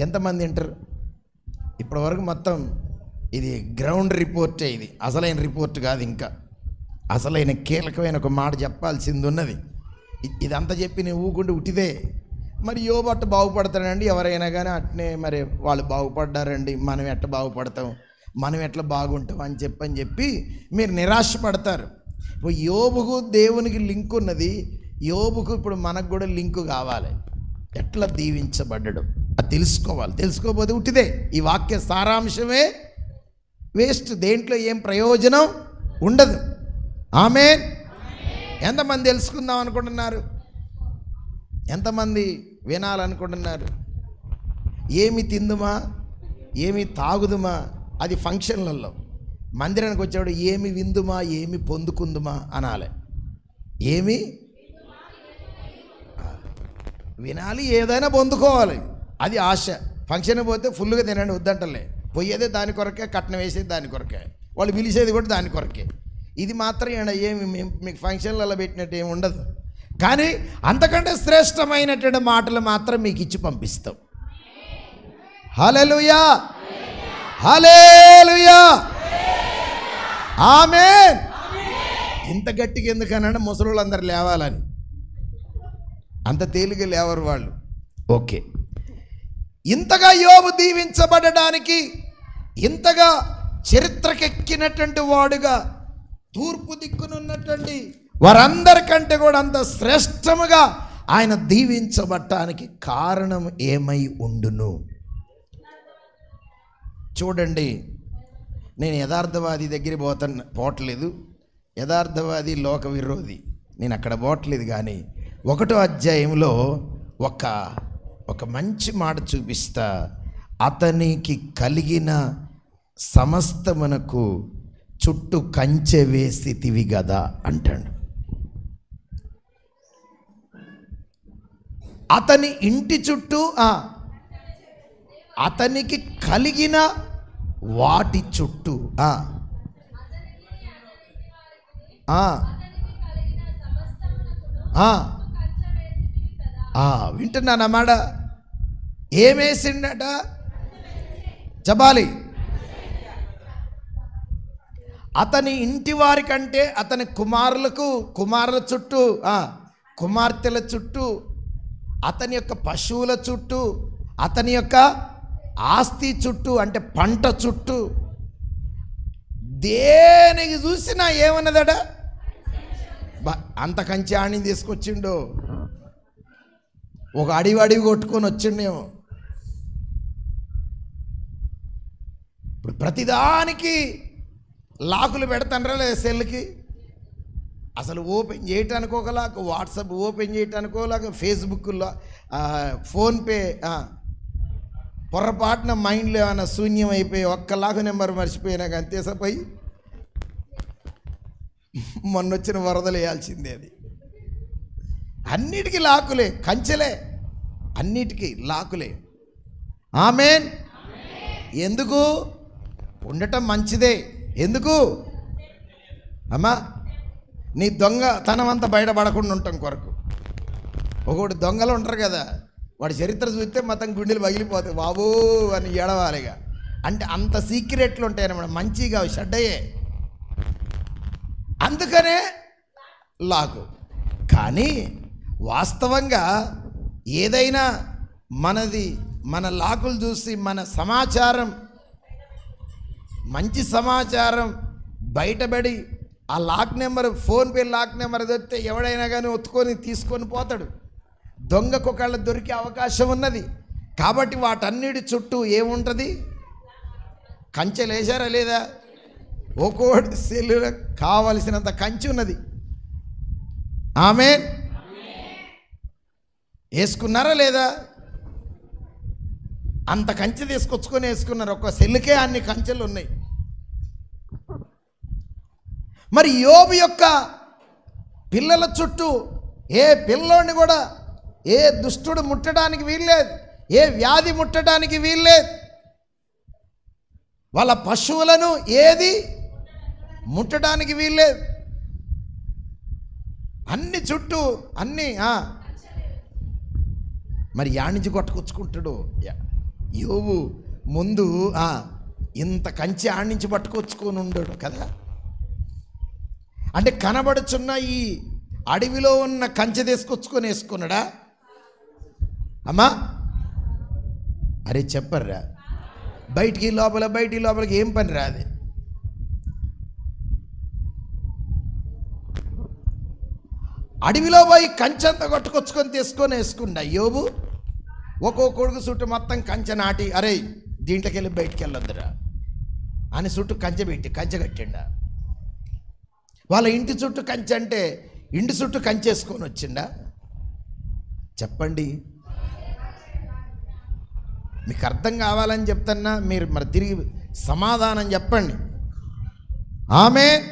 ఎంతమంది వింటారు? ఇప్పటివరకు మొత్తం ఇది గ్రౌండ్ రిపోర్టే. ఇది అసలైన రిపోర్ట్ కాదు. ఇంకా అసలైన కీలకమైన ఒక మాట చెప్పాల్సింది ఉన్నది. ఇదంతా చెప్పి నేను ఊకుంటే ఉట్టిదే. మరి యోబు అట్ట బాగుపడతాడండి, ఎవరైనా కానీ అట్నే. మరి వాళ్ళు బాగుపడ్డారండి, మనం ఎట్లా బాగుపడతాం, మనం ఎట్లా బాగుంటాం అని చెప్పి మీరు నిరాశపడతారు. ఇప్పుడు యోబుకు దేవునికి లింక్ ఉన్నది. యోబుకు ఇప్పుడు మనకు కూడా లింకు కావాలి. ఎట్లా దీవించబడ్డాడు అది తెలుసుకోవాలి. తెలుసుకోకపోతే ఉట్టిదే. ఈ వాక్య సారాంశమే వేస్ట్. దేంట్లో ఏం ప్రయోజనం ఉండదు. ఆమేన్. ఎంతమంది తెలుసుకుందాం అనుకుంటున్నారు? ఎంతమంది వినాలనుకుంటున్నారు? ఏమి తిందుమా, ఏమి తాగుదుమా, అది ఫంక్షన్లలో. మందిరానికి వచ్చాడు ఏమి విందుమా, ఏమి పొందుకుందుమా అనాలి. ఏమి వినాలి, ఏదైనా పొందుకోవాలి, అది ఆశ. ఫంక్షన్ పోతే ఫుల్గా తినండి వద్దంటలే, పోయేదే దాని కొరకే, కట్నం వేసేది దాని కొరకే, వాళ్ళు పిలిచేది కూడా దాని కొరకే. ఇది మాత్రం ఏమి మీకు ఫంక్షన్లలో పెట్టినట్టు ఏమి ఉండదు. కానీ అంతకంటే శ్రేష్టమైనటువంటి మాటలు మాత్రం మీకు ఇచ్చి పంపిస్తాం. హల్లెలూయా, హల్లెలూయా, ఆమేన్. ఇంత గట్టిగా ఎందుకనంటే ముసలోళ్ళు అందరు లేవాలని, అంత తేలిక లేవరు వాళ్ళు. ఓకే, ఇంతగా యోబు దీవించబడడానికి, ఇంతగా చరిత్రకెక్కినటువంటి వాడుగా, తూర్పు దిక్కునున్నటువంటి వారందరికంటే కూడా అంత శ్రేష్టముగా ఆయన దీవించబడటానికి కారణం ఏమై ఉండును? చూడండి, నేను యథార్థవాది దగ్గర పోవట్లేదు, యథార్థవాది లోక విరోధి, నేను అక్కడ పోవట్లేదు. కానీ 1వ అధ్యాయంలో ఒక మంచి మాట చూపిస్తా. అతనికి కలిగిన సమస్తమునకు చుట్టూ కంచె వేసితివి గదా అంటాడు. అతని ఇంటి చుట్టూ అతనికి కలిగిన వాటి చుట్టూ వింటున్నానమాట. ఏమేసిండట చెప్పాలి. అతని ఇంటి వారి కంటే అతని కుమారుల చుట్టూ, కుమార్తెల చుట్టూ, అతని యొక్క పశువుల చుట్టూ, అతని యొక్క ఆస్తి చుట్టూ, అంటే పంట చుట్టూ, దేనికి చూసినా ఏమన్నదట, అంత కంచె ఆడిని తీసుకొచ్చిండు. ఒక అడివి కొట్టుకొని వచ్చిండేమో. ఇప్పుడు ప్రతిదానికి లాకులు పెడతాండ్రా లేదా సెల్కి? అసలు ఓపెన్ చేయటానికి ఒకలాగా, వాట్సాప్ ఓపెన్ చేయటానికి ఒకలాగా, ఫేస్బుక్లో, ఫోన్పే, పొరపాటున మైండ్లో ఏమైనా శూన్యం అయిపోయి ఒక్కలాగా నెంబర్ మర్చిపోయినాక అంతేసపోయి మొన్నొచ్చిన వరదలు వేయాల్సిందే. అది అన్నిటికీ లాకులే, కంచెలే, అన్నిటికీ లాకులే. ఆమేన్. ఎందుకు ఉండటం మంచిదే. ఎందుకు అమ్మా? నీ దొంగతనం అంతా బయటపడకుండా ఉండటం కొరకు. ఒకటి దొంగలు ఉంటారు కదా, వాడి చరిత్ర చూస్తే మొత్తం గుండెలు పగిలిపోతాయి, బాబూ అని ఏడవాలిగా. అంటే అంత సీక్రెట్లు ఉంటాయన్నమాట, మంచిగా షడ్డయ్యే. అందుకనే లాకు. కానీ వాస్తవంగా ఏదైనా మన లాకులు చూసి మన సమాచారం, మంచి సమాచారం బయటపడి ఆ lock number, PhonePe lock number దొరికితే ఎవడైనా కానీ తీసుకొని పోతాడు. దొంగకు ఒకళ్ళ దొరికే అవకాశం ఉన్నది. కాబట్టి వాటన్నిటి చుట్టూ ఏముంటుంది? కంచెలు వేశారా లేదా? ఒక్కోటి సెల్లులో కావలసినంత కంచె ఉన్నది. ఆమేన్. వేసుకున్నారా లేదా? అంత కంచె తీసుకొచ్చుకొని వేసుకున్నారు. ఒక్క సెల్లుకే అన్ని కంచెలు ఉన్నాయి. మరి యోబు యొక్క పిల్లల చుట్టూ ఏ పిల్లోడిని కూడా ఏ దుష్టుడు ముట్టడానికి వీల్లేదు, ఏ వ్యాధి ముట్టడానికి వీల్లేదు. వాళ్ళ పశువులను ఏది ముట్టడానికి వీల్లేదు. అన్ని చుట్టూ అన్నీ. మరి యానించి కొట్టుకొచ్చుకుంటాడు యోబు. ముందు ఇంత కంచె ఆడించి పట్టుకొచ్చుకొని ఉండడు కదా. అంటే కనబడుచున్న ఈ అడవిలో ఉన్న కంచె తీసుకొచ్చుకొని వేసుకున్నాడా అమ్మా? అరే చెప్పర్రా, బయటికి లోపలికి ఏం పని రాదు. అడవిలో పోయి కంచెంతా కొట్టుకొచ్చుకొని తీసుకొని వేసుకుండా యోబు ఒక్కో కొడుకు చుట్టూ మొత్తం కంచె నాటి, అరే దీంట్లోకి వెళ్ళి బయటికి వెళ్ళొద్దురా అని చుట్టూ కంచె కట్టిండా. వాళ్ళ ఇంటి చుట్టూ కంచె అంటే ఇంటి చుట్టూ కంచేసుకొని వచ్చిండా? చెప్పండి. మీకు అర్థం కావాలని చెప్తున్నా, మీరు మరి తిరిగి సమాధానం చెప్పండి. ఆమేన్,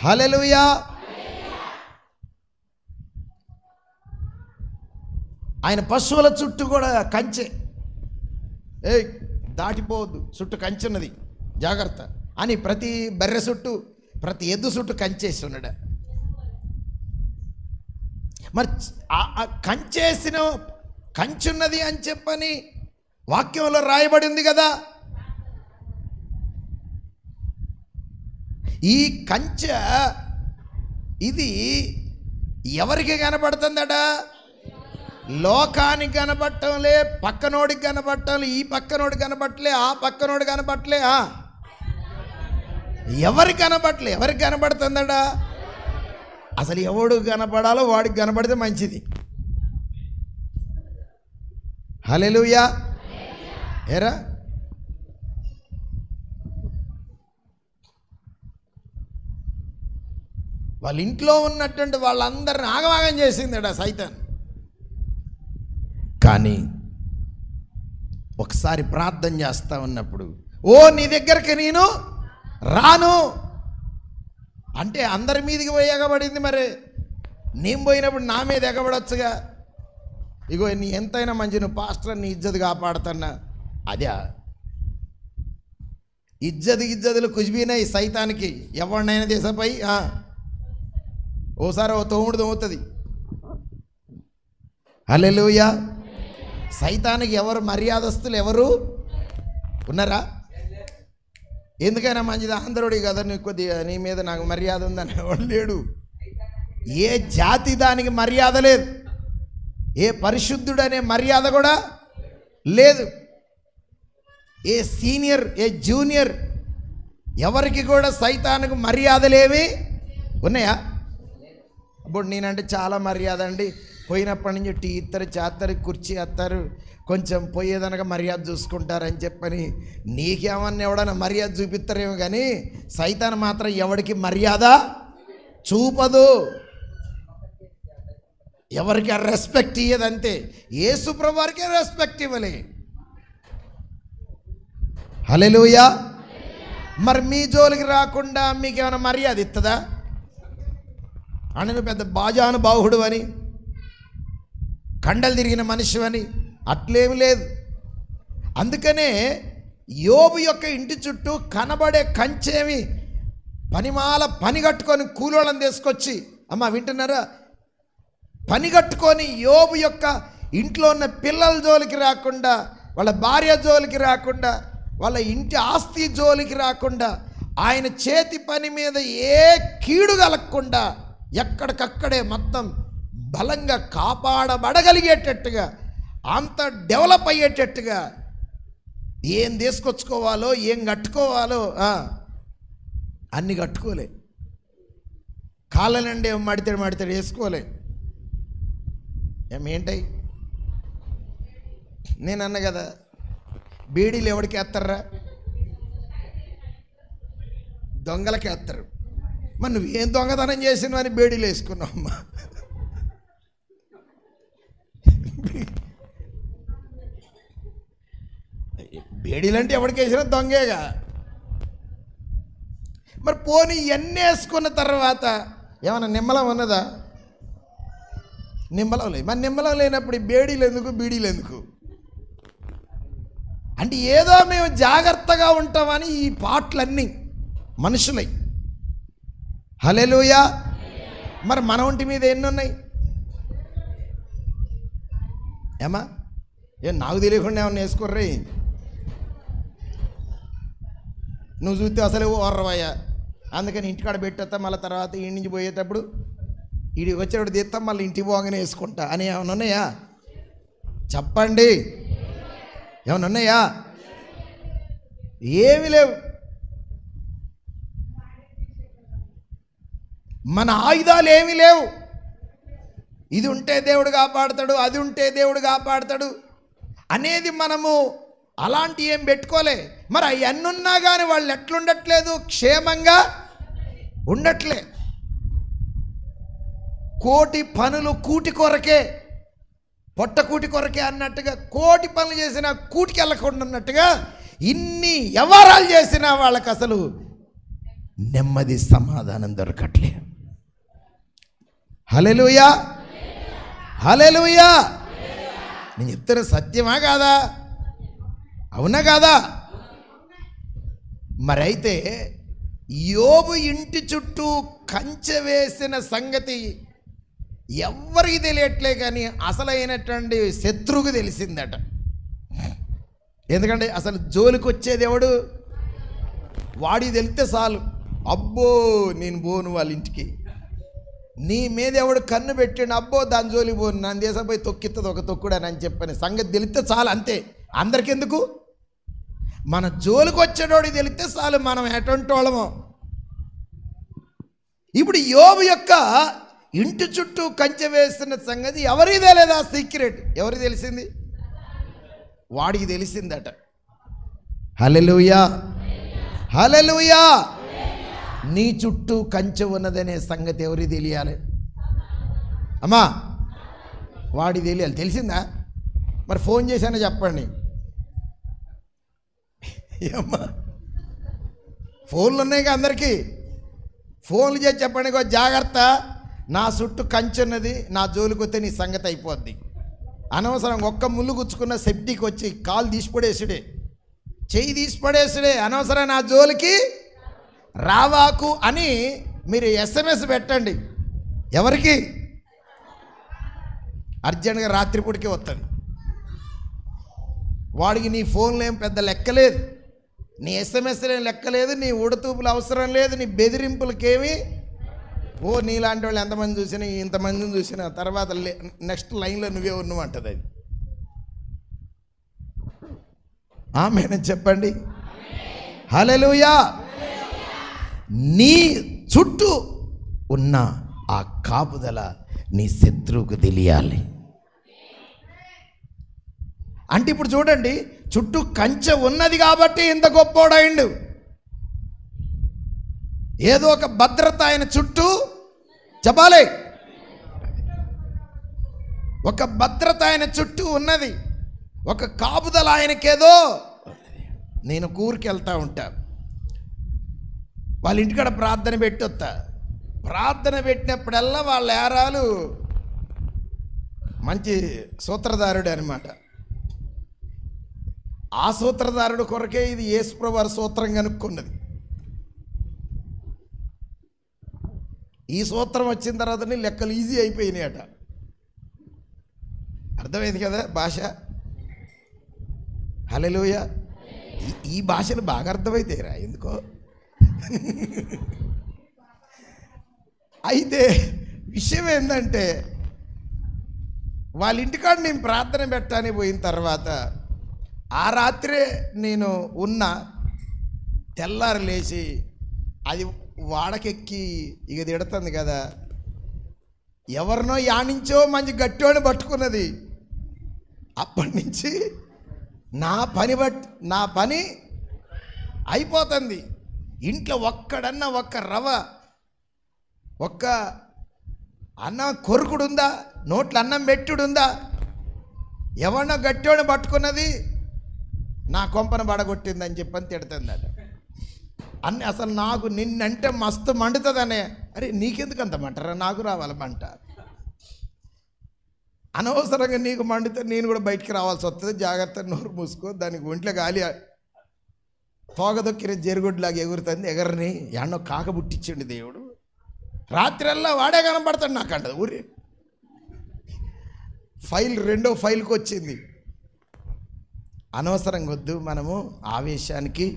హల్లెలూయా. ఆయన పశువుల చుట్టూ కూడా కంచె, దాటిపోవద్దు, చుట్టూ కంచె ఉన్నది, జాగ్రత్త అని ప్రతి బర్రె చుట్టూ, ప్రతి ఎద్దు చుట్టూ కంచేసి ఉన్నాడు. మరి కంచేసిన కంచున్నది అని చెప్పని వాక్యంలో రాయబడింది కదా. ఈ కంచె ఇది ఎవరికి కనబడుతుందట? లోకానికి కనబట్టంలే, పక్కనోడికి కనబట్టాలి, ఈ పక్కనోడికి కనబట్టలే, ఆ పక్కనోడు కనబట్టలే, ఎవరికి కనబట్టలే. ఎవరికి కనబడుతుందట? అసలు ఎవడు కనపడాలో వాడికి కనబడితే మంచిది. హల్లెలూయా. ఏరా వాళ్ళ ఇంట్లో ఉన్నటువంటి వాళ్ళందరిని ఆగమాగం చేసిందట సైతాన్. కానీ ఒకసారి ప్రార్థన చేస్తా ఉన్నప్పుడు, ఓ నీ దగ్గరికి నేను రాను అంటే అందరి మీదకి పోయి ఎగబడింది. మరి నేను పోయినప్పుడు నా మీద ఎగబడొచ్చుగా. ఇగో నీ ఎంతైనా మంచి, నువ్వు పాస్టర్, నీ ఇజ్జత్ కాపాడుతున్నా. అదే ఇజ్జతులు కుజిబీనాయి సైతానికి. ఎవరినైనా దేశపై ఓసారి ఓ తోముడు తోముతుంది. హల్లెలూయా. సైతానికి ఎవరు మర్యాదస్తులు ఎవరు ఉన్నారా? ఎందుకైనా మంచిది, ఆంధ్రుడి కదా, నీకు కొద్దిగా నీ మీద నాకు మర్యాద ఉందని ఎవడు లేడు. ఏ జాతి దానికి మర్యాద లేదు, ఏ పరిశుద్ధుడు అనే మర్యాద కూడా లేదు. ఏ సీనియర్, ఏ జూనియర్, ఎవరికి కూడా సైతానికి మర్యాదలేవి ఉన్నాయా? అప్పుడు నేనంటే చాలా మర్యాద అండి, పోయినప్పటి నుంచి టీ ఇస్తారు, చేస్తారు, కుర్చీ ఎత్తారు, కొంచెం పోయేదనక మర్యాద చూసుకుంటారని చెప్పని నీకేమన్నా ఎవడన్నా మర్యాద చూపిస్తారేమో, కానీ సైతాన్ మాత్రం ఎవరికి మర్యాద చూపదు, ఎవరికి రెస్పెక్ట్ ఇయ్యదంతే. యేసు ప్రభువు వారికే రెస్పెక్ట్ ఇవ్వలే. హల్లెలూయా. మరి మీ జోలికి రాకుండా మీకేమైనా మర్యాద ఇస్తుందా? అని పెద్ద బాజాను బాహుడు అని, కండలు తిరిగిన మనిషి అని అట్లేమి లేదు. అందుకనే యోబు యొక్క ఇంటి చుట్టూ కనబడే కంచేమి పనిమాల పని కట్టుకొని కూలోళ్ళని తీసుకొచ్చి, అమ్మ వింటున్నారా, పని కట్టుకొని యోబు యొక్క ఇంట్లో ఉన్న పిల్లల జోలికి రాకుండా, వాళ్ళ భార్య జోలికి రాకుండా, వాళ్ళ ఇంటి ఆస్తి జోలికి రాకుండా, ఆయన చేతి పని మీద ఏ కీడు కలగకుండా ఎక్కడికక్కడే మొత్తం బలంగా కాపాడబడగలిగేటట్టుగా, అంత డెవలప్ అయ్యేటట్టుగా, ఏం తీసుకొచ్చుకోవాలో, ఏం కట్టుకోవాలో అన్ని కట్టుకోలే. కాళ్ళనండి మడితేడు వేసుకోలే. ఏమేంటాయి? నేను అన్న కదా, బీడీలు ఎవరికి వేస్తారా? దొంగలకి వేస్తారు. మరి నువ్వేం దొంగతనం చేసినావు అని బేడీలు వేసుకున్నావు అమ్మా. బేడీలంటే ఎవరికి వేసినా దొంగేగా. మరి పోనీ ఎన్ని వేసుకున్న తర్వాత ఏమన్నా నిమ్మలం ఉన్నదా? నిమ్మలం లేదు. మరి నిమ్మలం లేనప్పుడు ఈ బేడీలు ఎందుకు, బీడీలు ఎందుకు? అంటే ఏదో మేము జాగ్రత్తగా ఉంటామని ఈ పాటలన్నీ మనుషులై. హల్లెలూయా. మరి మన ఒంటి మీద ఎన్ని ఉన్నాయి? ఏమా నాకు తెలియకుండా ఏమన్నా వేసుకోర్రే? నువ్వు చూస్తే అసలే ఓర్రవయ్యా. అందుకని ఇంటికాడ పెట్టేస్తా, మళ్ళీ తర్వాత ఇంటి నుంచి పోయేటప్పుడు ఇడికి వచ్చేటప్పుడు తీస్తాం, మళ్ళీ ఇంటికి పోగానే వేసుకుంటా అని ఏమైనా ఉన్నాయా? చెప్పండి, ఏమైనా ఉన్నాయా? ఏమి లేవు. మన ఆయుధాలు ఏమీ లేవు. ఇది ఉంటే దేవుడు కాపాడతాడు, అది ఉంటే దేవుడు కాపాడతాడు అనేది మనము అలాంటి ఏం పెట్టుకోలే. మరి అవన్నీ ఉన్నా కానీ వాళ్ళు ఎట్లుండట్లేదు, క్షేమంగా ఉండట్లే. కోటి పనులు కూటి కొరకే, పొట్ట కూటి కొరకే అన్నట్టుగా, కోటి పనులు చేసిన కూటికి వెళ్ళకుండా అన్నట్టుగా ఇన్ని వ్యవహారాలు చేసిన వాళ్ళకి అసలు నెమ్మది సమాధానం దొరకట్లే. హల్లెలూయా, హల్లెలూయా. నేను చెప్తున్న సత్యమా కాదా? అవునా కాదా? మరైతే యోబు ఇంటి చుట్టూ కంచె వేసిన సంగతి ఎవ్వరికి తెలియట్లే, కానీ అసలైనటువంటి శత్రువుకు తెలిసిందట. ఎందుకంటే అసలు జోలికి వచ్చేది ఎవడు? వాడికి తెలిస్తే చాలు, అబ్బో నేను పోను వాళ్ళ ఇంటికి, నీ మీద ఎవడు కన్ను పెట్టిండు, అబ్బో దాని జోలికి పోను, నన్ను దేశం పోయి తొక్కిస్తుంది ఒక తొక్కుడని అని చెప్పని సంగతి తెలిస్తే చాలు, అంతే. అందరికెందుకు? మన జోలికి వచ్చేటోడికి తెలిస్తే చాలు మనం ఎటువంటి వాళ్ళమో. ఇప్పుడు యోబు యొక్క ఇంటి చుట్టూ కంచె వేస్తున్న సంగతి ఎవరికి తెలియదు. ఆ సీక్రెట్ ఎవరికి తెలిసింది? వాడికి తెలిసిందట. హల్లెలూయా, హల్లెలూయా. నీ చుట్టూ కంచె ఉన్నదనే సంగతి ఎవరికి తెలియాలి? అమ్మా, వాడికి తెలియాలి. తెలిసిందా? మరి ఫోన్ చేశానో చెప్పండి. ఏమ్మా, ఫోన్లు ఉన్నాయిగా అందరికీ, ఫోన్లు చేసి చెప్పండి, జాగ్రత్త, నా చుట్టూ కంచె ఉన్నది, నా జోలికి వస్తే నీ సంగతి అయిపోద్ది. అనవసరం ఒక్క ముళ్ళు గుచ్చుకున్న సెప్టిక్ వచ్చి కాలు తీసిపడేసుడే, చెయ్యి తీసిపడేసుడే, అనవసరం నా జోలికి రావాకు అని మీరు SMS పెట్టండి. ఎవరికి? అర్జెంటుగా రాత్రిపూడికే వస్తుంది. వాడికి నీ ఫోన్లో ఏం పెద్ద లెక్కలేదు, నీ SMS ఏం లెక్కలేదు, నీ ఉడతూపులు అవసరం లేదు, నీ బెదిరింపులకేమి. ఓ నీలాంటి వాళ్ళు ఎంతమంది చూసినా, ఇంతమందిని చూసినా తర్వాత నెక్స్ట్ లైన్లో నువ్వే ఉన్నావు అంటది అది. ఆమేన్ చెప్పండి. హల్లెలూయా. నీ చుట్టూ ఉన్న ఆ కాపుదల నీ శత్రువుకు తెలియాలి. అంటే ఇప్పుడు చూడండి, చుట్టూ కంచె ఉన్నది కాబట్టి ఇంత గొప్పోడైండు. ఏదో ఒక భద్రత ఆయన చుట్టూ చెప్పాలి, ఒక భద్రత ఆయన చుట్టూ ఉన్నది, ఒక కాపుదల ఆయనకేదో. నేను ఊరికి వెళ్తూ ఉంటా, వాళ్ళ ఇంటికాడ ప్రార్థన పెట్టి వస్తా. ప్రార్థన పెట్టినప్పుడల్లా వాళ్ళ ఏరాలు మంచి సూత్రధారుడు అనమాట. ఆ సూత్రధారుడు కొరకే ఇది యేసుప్రభు వారి సూత్రం కనుక్కున్నది. ఈ సూత్రం వచ్చిన తర్వాతనే లెక్కలు ఈజీ అయిపోయినాయి అట. అర్థమైంది కదా భాష? హల్లెలూయా. ఈ భాషలు బాగా అర్థమైతేరా ఎందుకో. అయితే విషయం ఏంటంటే, వాళ్ళ ఇంటికాడ నేను ప్రార్థన పెట్టడానికి పోయిన తర్వాత ఆ రాత్రే నేను ఉన్న తెల్లారు లేచి అది వాడకెక్కి ఇక తిడుతుంది కదా, ఎవరినో యానించో మంచి గట్టివాడిని పట్టుకున్నది. అప్పటి నుంచి నా పని అయిపోతుంది. ఇంట్లో ఒక్కడన్నా ఒక్క రవ ఒక్క అన్నం కొరుకుడుందా, నోట్లో అన్నం పెట్టుడుందా? ఎవరినో గట్టివాడిని పట్టుకున్నది, నా కొంపన పడగొట్టిందని చెప్పని తిడుతుందట. అన్నీ అసలు నాకు నిన్నంటే మస్తు మండుతుందనే. అరే నీకెందుకు అంత మంటరా, నాకు రావాలి మంట. అనవసరంగా నీకు మండితే నేను కూడా బయటికి రావాల్సి వస్తుంది. జాగ్రత్త, నోరు మూసుకో. దానికి ఒంట్లో గాలి తోగదొక్కిన జరుగుడ్లాగా ఎగురుతుంది. ఎగరని ఎన్నో కాక పుట్టించండి దేవుడు. రాత్రల్లా వాడే కనపడతాడు నాకు అంటది. ఊరి ఫైల్ రెండో ఫైల్కి వచ్చింది. అనవసరంగా వద్దు, మనము ఆవేశానికి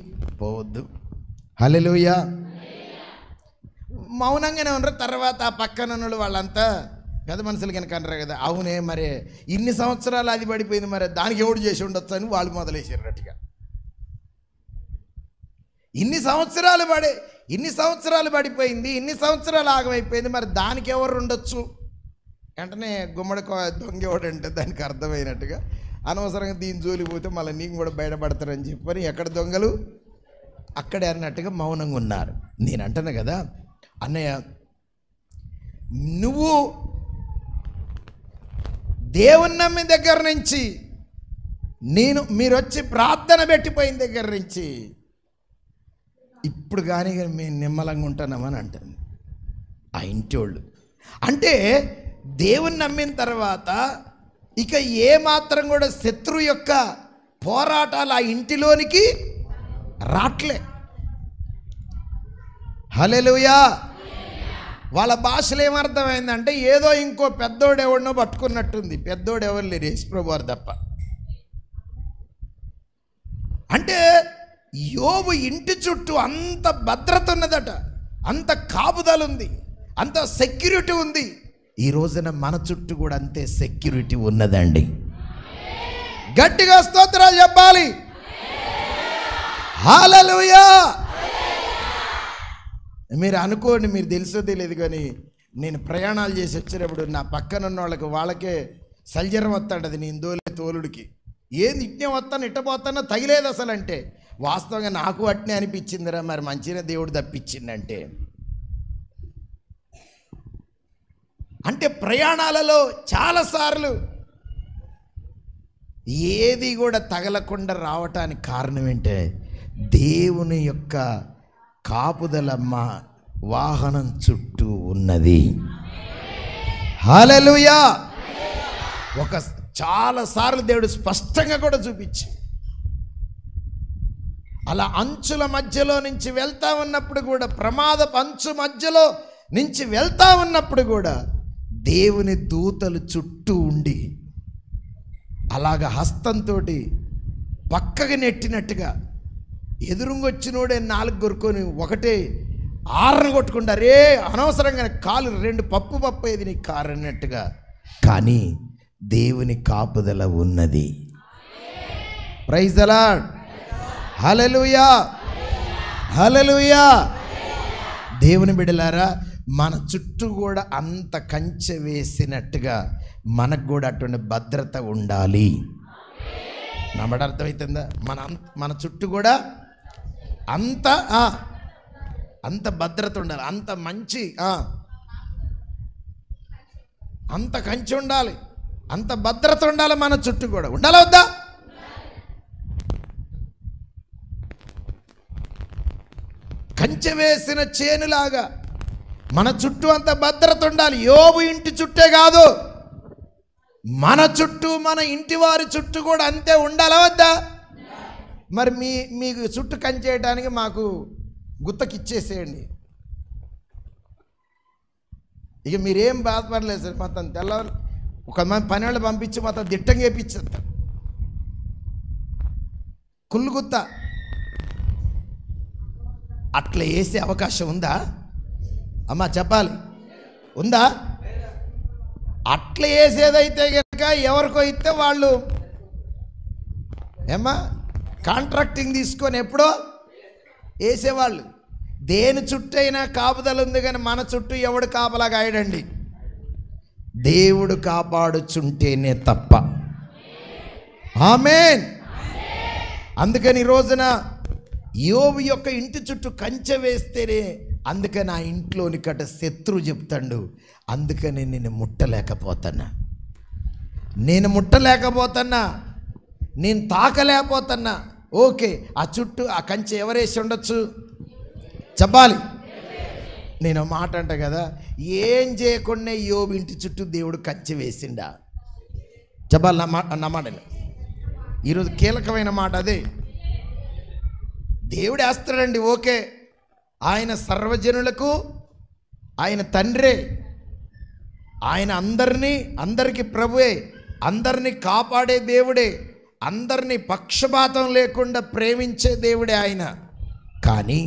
పోవద్దు. హల్లెలూయా. మౌనంగానే ఉన్నారు. తర్వాత ఆ పక్కన వాళ్ళంతా పెద్ద మనుషులు కనుక అన్నారు కదా, అవునే మరి ఇన్ని సంవత్సరాలు అది పడిపోయింది, మరి దానికి ఎవడు చేసి ఉండొచ్చు అని వాళ్ళు మొదలేసారట్టుగా. ఇన్ని సంవత్సరాలు పడిపోయింది, ఇన్ని సంవత్సరాలు ఆగమైపోయింది, మరి దానికి ఎవరు ఉండొచ్చు? వెంటనే గుమ్మడి దొంగ ఎవడంటే దానికి అర్థమైనట్టుగా, అనవసరంగా దీని జోలి పోతే మళ్ళీ నీకు కూడా బయటపడతారని చెప్పని ఎక్కడ దొంగలు అక్కడే అన్నట్టుగా మౌనంగా ఉన్నారు. నేను అంటాను కదా, అన్నయ్య నువ్వు దేవుని నమ్మిన దగ్గర నుంచి, మీరు వచ్చి ప్రార్థన పెట్టిపోయిన దగ్గర నుంచి ఇప్పుడు కానీ మేము నిమ్మలంగా ఉంటున్నామని అంటుంది ఆ ఇంటి వాళ్ళు. అంటే దేవుని నమ్మిన తర్వాత ఇక ఏ మాత్రం కూడా శత్రువు యొక్క పోరాటాలు ఆ ఇంటిలోనికి రాట్లే. హల్లెలూయా. వాళ్ళ భాషలో ఏమర్థమైందంటే ఏదో ఇంకో పెద్దోడు ఎవడినో పట్టుకున్నట్టుంది. పెద్దోడు ఎవరు లేరు, యేసుప్రభు వారు తప్ప. అంటే యోబు ఇంటి చుట్టూ అంత భద్రత ఉన్నదట, అంత కాపుదల ఉంది, అంత సెక్యూరిటీ ఉంది. ఈ రోజున మన చుట్టూ కూడా అంతే సెక్యూరిటీ ఉన్నదండి. గట్టిగా స్తోత్రాలు చెప్పాలి. హల్లెలూయా. మీరు అనుకోండి, మీరు తెలుసో తెలియదు కానీ నేను ప్రయాణాలు చేసి వచ్చినప్పుడు నా పక్కన ఉన్న వాళ్ళకే సల్జరం వస్తాడు. నేను తోలుడికి ఏంది ఇట్నే వస్తాను ఇట్టపోతానో తగిలేదు అసలు. అంటే వాస్తవంగా నాకు అట్నే అనిపించిందిరా, మరి మంచిగా దేవుడు తప్పించిందంటే. అంటే ప్రయాణాలలో చాలాసార్లు ఏది కూడా తగలకుండా రావటానికి కారణం ఏంటే దేవుని యొక్క కాపుదల మా వాహనం చుట్టూ ఉన్నది. హల్లెలూయా. చాలాసార్లు దేవుడు స్పష్టంగా కూడా చూపించి, అలా అంచుల మధ్యలో నుంచి వెళ్తా ఉన్నప్పుడు కూడా, ప్రమాదపు అంచు మధ్యలో నుంచి వెళ్తా ఉన్నప్పుడు కూడా దేవుని దూతలు చుట్టూ ఉండి అలాగ హస్తంతో పక్కకి నెట్టినట్టుగా ఎదురుంగొచ్చినోడే 4 కొరుకొని ఒకటే ఆరను కొట్టుకుంటారే అనవసరంగా కాలు 2 పప్పు ఏది నీ కారు అన్నట్టుగా. కానీ దేవుని కాపుదల ఉన్నది. Praise the Lord. Hallelujah. Hallelujah. దేవుని బిడ్డలారా, మన చుట్టూ కూడా అంత కంచె వేసినట్టుగా మనకు కూడా అటువంటి భద్రత ఉండాలి. నమ్మడ అర్థమవుతుందా? మన చుట్టూ కూడా అంత భద్రత ఉండాలి, అంత మంచి అంత కంచె ఉండాలి, అంత భద్రత ఉండాలి. మన చుట్టూ కూడా ఉండాలా వద్దా? కంచె వేసిన చేనులాగా మన చుట్టూ అంత భద్రత ఉండాలి. యోబు ఇంటి చుట్టే కాదు, మన చుట్టూ, మన ఇంటి వారి చుట్టూ కూడా అంతే ఉండాలా వద్దా? మరి మీకు చుట్టూ కంచేయడానికి మాకు గుత్తకిచ్చేసేయండి, ఇక మీరేం బాధపడలేదు సార్. మొత్తం తెల్లవారు ఒక మంది పని వాళ్ళు పంపించి మొత్తం దిట్టంగా వేయించేస్తారు. కుళ్ళు గుత్త అట్లా వేసే అవకాశం ఉందా అమ్మా? చెప్పాలి, ఉందా? అట్లా వేసేదైతే కనుక ఎవరికో ఇస్తే వాళ్ళు ఏమ్మా కాంట్రాక్టింగ్ తీసుకొని ఎప్పుడో వేసేవాళ్ళు. దేని చుట్టూ అయినా కాపుదల ఉంది, కానీ మన చుట్టూ ఎవడు కాపలా కాయడండి. దేవుడు కాపాడుచుంటేనే తప్ప. ఆమేన్. అందుకని ఈ రోజున యోబు యొక్క ఇంటి చుట్టూ కంచె వేస్తేనే, అందుకని ఆ ఇంట్లోని కట శత్రువు చెప్తాడు, అందుకని నేను ముట్టలేకపోతున్నా, నేను తాకలేకపోతున్నా. ఓకే, ఆ చుట్టూ ఆ కంచె ఎవరేసి ఉండొచ్చు చెప్పాలి. నేను మాట అంట కదా, ఏం చేయకుండా యోబు ఇంటి చుట్టూ దేవుడు కంచె వేసిండా చెప్పాలి. నమ్మాట ఈరోజు కీలకమైన మాట అదే. దేవుడు వేస్తాడండి, ఓకే. ఆయన సర్వజనులకు ఆయన తండ్రే, ఆయన అందరికీ ప్రభువే, అందరినీ కాపాడే దేవుడే, అందరినీ పక్షపాతం లేకుండా ప్రేమించే దేవుడే ఆయన. కానీ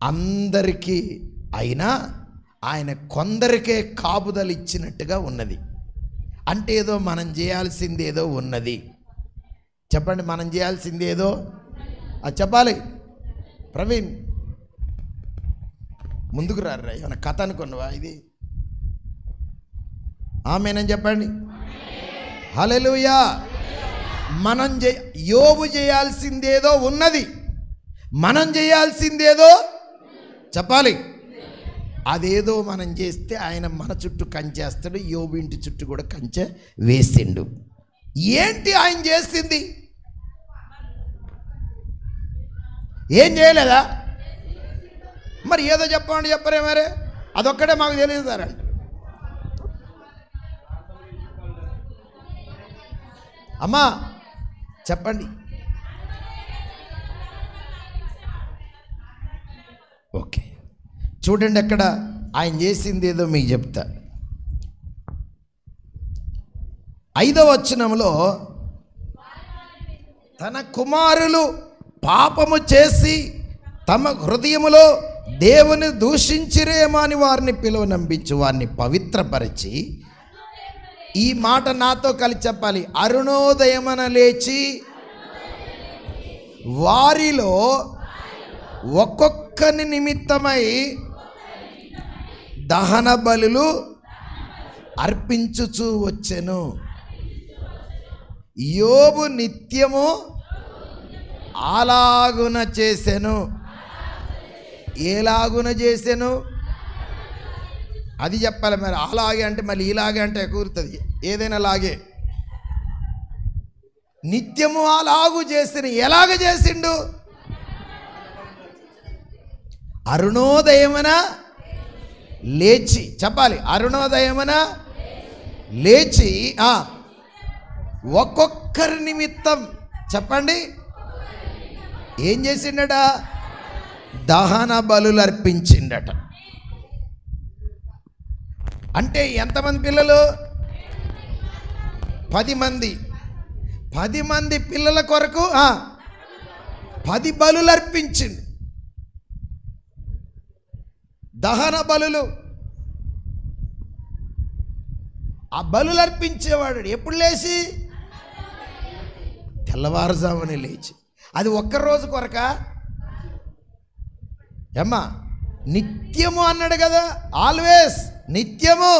అందరికీ అయినా ఆయన కొందరికే కాపుదలు ఇచ్చినట్టుగా ఉన్నది. అంటే ఏదో మనం చేయాల్సింది ఏదో ఉన్నది. చెప్పండి, మనం చేయాల్సింది ఏదో అది చెప్పాలి. ప్రవీణ్ ముందుకు రారా, ఏమైనా కథ అనుకున్నావా ఇది? ఆమేనని చెప్పండి. హల్లెలూయా. యోబు చేయాల్సిందేదో ఉన్నది, మనం చేయాల్సిందేదో చెప్పాలి. అదేదో మనం చేస్తే ఆయన మన చుట్టూ కంచేస్తాడు. యోబు ఇంటి చుట్టూ కూడా కంచె వేసిండు. ఏంటి ఆయన చేసింది? ఏం చేయలేదా? మరి ఏదో చెప్పరే మరి, అదొక్కడే మాకు తెలియదు సార్ అంటే. అమ్మా చెప్పండి. ఓకే, చూడండి అక్కడ ఆయన చేసింది ఏదో మీకు చెప్తా. 5వ వచనంలో తన కుమారులు పాపము చేసి తమ హృదయములో దేవుని దూషించిరేమో అని వారిని పిలువనంపించు, వారిని పవిత్రపరిచి, ఈ మాట నాతో కలిసి చెప్పాలి, అరుణోదయమన లేచి వారిలో ఒక్కొక్కని నిమిత్తమై దహన బలులు అర్పించుచూ వచ్చెను. యోబు నిత్యము అలాగున చేసెను. ఏలాగున చేసెను అది చెప్పాలి మరి. అలాగే అంటే మళ్ళీ ఇలాగే అంటే కూరుతుంది, ఏదైనా లాగే. నిత్యము అలాగు చేసిన. ఎలాగ చేసిండు? అరుణోదయమున లేచి, చెప్పాలి, అరుణోదయమున లేచి ఒక్కొక్కరి నిమిత్తం, చెప్పండి, ఏం చేసిండట? దహన బలులు అర్పించిండట. అంటే ఎంతమంది పిల్లలు? 10 మంది. 10 మంది పిల్లల కొరకు 10 బలులు అర్పించిండు. దహన బలులు. ఆ బలులు అర్పించేవాడు ఎప్పుడు లేచి? తెల్లవారుజామునే లేచి. అది ఒక్కరోజు కొరక ఏమ్మా? నిత్యము అన్నాడు కదా, ఆల్వేస్, నిత్యము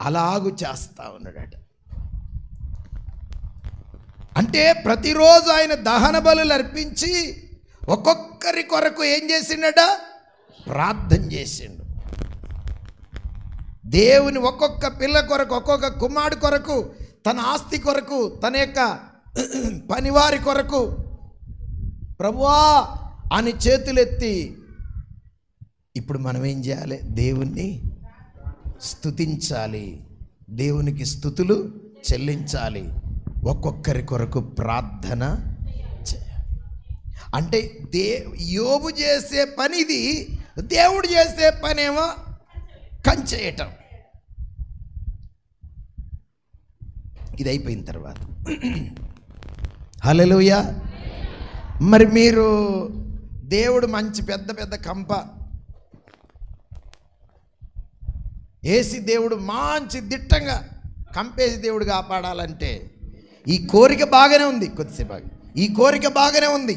అలాగు చేస్తా ఉన్నాడట. అంటే ప్రతిరోజు ఆయన దహన బలులు అర్పించి ఒక్కొక్కరి కొరకు ఏం చేసిండట? ప్రార్థన చేసిండు. దేవుని ఒక్కొక్క పిల్ల కొరకు, ఒక్కొక్క కుమారుడు కొరకు, తన ఆస్తి కొరకు, తన యొక్క పనివారి కొరకు ప్రభువా అని చేతులెత్తి. ఇప్పుడు మనం ఏం చేయాలి? దేవుణ్ణి స్తుతించాలి, దేవునికి స్తుతులు చెల్లించాలి, ఒక్కొక్కరి కొరకు ప్రార్థన చేయాలి. అంటే యోబు చేసే పనిది, దేవుడు చేసే పనేమో కంచేయటం. ఇది అయిపోయిన తర్వాత హల్లెలూయా. మరి మీరు దేవుడు మంచి పెద్ద పెద్ద కంప వేసి దేవుడు మంచి దిట్టంగా కంపేసి దేవుడు కాపాడాలంటే ఈ కోరిక బాగానే ఉంది, కొద్దిసేపు ఈ కోరిక బాగానే ఉంది,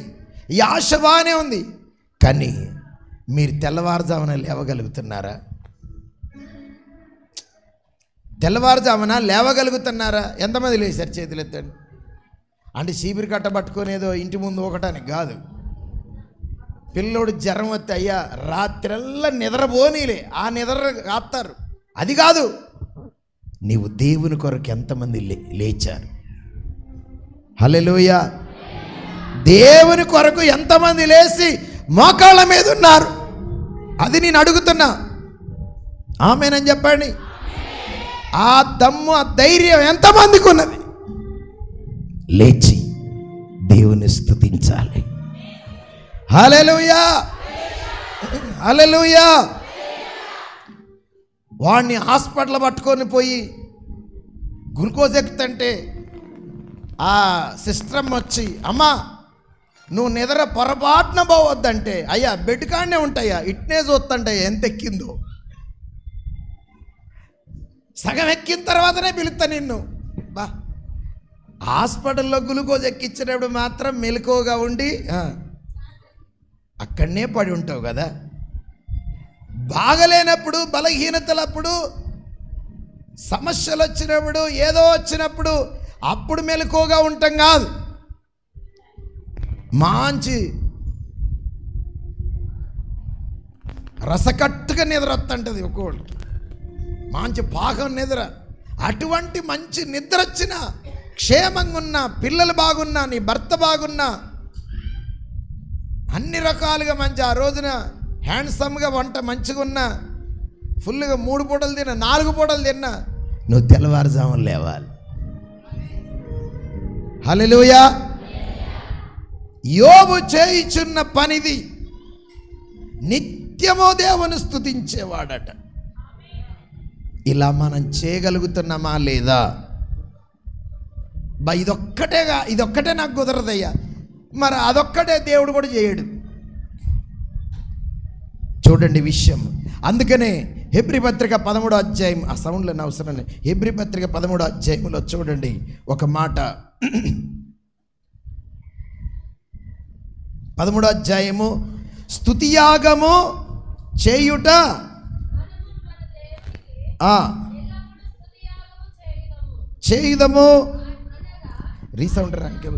ఈ ఆశ బాగానే ఉంది. కానీ మీరు తెల్లవారుజామున లేవగలుగుతున్నారా? తెల్లవారుజామున లేవగలుగుతున్నారా? ఎంతమంది లేచారు? చేతులు ఎత్తండి. అంటే చీపిరి కట్ట పట్టుకునేదో ఇంటి ముందు ఒకటానికి కాదు. పిల్లోడు జ్వరం వస్తే అయ్యా రాత్రల్లా నిద్రపోనీలే, ఆ నిద్ర కాస్తారు, అది కాదు. నీవు దేవుని కొరకు ఎంతమంది లేచారు? హల్లెలూయా. దేవుని కొరకు ఎంతమంది లేచి మోకాళ్ళ మీద ఉన్నారు? అది నేను అడుగుతున్నా. ఆమేనని చెప్పండి. ఆ దమ్ము, ఆ ధైర్యం ఎంతమందికి ఉన్నది? లేచి దేవుని స్తుతించాలి. హల్లెలూయా, హల్లెలూయా. వాడిని హాస్పిటల్ పట్టుకొని పోయి గ్లూకోజ్ ఎక్కుతుంటే ఆ సిస్టమ్ వచ్చి, అమ్మా నువ్వు నిద్ర పొరపాటున పోవద్దంటే, అయ్యా బెడ్ కాడనే ఉంటాయా, ఇట్నే చూస్తుంటాయా ఎంత ఎక్కిందో. సగం ఎక్కిన తర్వాతనే పిలుస్తా నిన్ను. బా, హాస్పిటల్లో గ్లూకోజ్ ఎక్కించినప్పుడు మాత్రం మెలకువగా ఉండి అక్కడనే పడి ఉంటావు కదా. బాగలేనప్పుడు, బలహీనతలప్పుడు, సమస్యలు వచ్చినప్పుడు, ఏదో వచ్చినప్పుడు అప్పుడు మెలకువగా ఉంటాం కాదు. మంచి రసకట్టుగా నిద్ర వస్తుంటుంది ఒక్కోళ్ళు, మంచి పాకం నిద్ర. అటువంటి మంచి నిద్ర వచ్చిన, క్షేమంగా ఉన్నా, పిల్లలు బాగున్నా, నీ భర్త బాగున్నా, అన్ని రకాలుగా మంచి ఆ రోజున హ్యాండ్సమ్గా వంట మంచిగా ఉన్నా, ఫుల్గా 3 పూటలు తిన్నా, 4 పూటలు తిన్నా, నువ్వు తెల్లవారుజామున లేవాలి. హల్లెలూయా. యోబు చేయుచున్న పనిది, నిత్యము దేవుని స్తుతించేవాడట. ఇలా మనం చేయగలుగుతున్నామా లేదా? ఇదొక్కటే నాకు కుదరదయ్యా, మరి అదొక్కటే దేవుడు కూడా చేయడు. చూడండి విషయం. అందుకనే హెబ్రీ పత్రిక 13వ అధ్యాయం, ఆ సౌండ్లో అవసరం లేదు. హెబ్రీ పత్రిక 13వ అధ్యాయంలో చూడండి ఒక మాట. 13వ అధ్యాయము, స్తుతియాగము చేయుట చేయుదము. రీసౌండ్ రానికి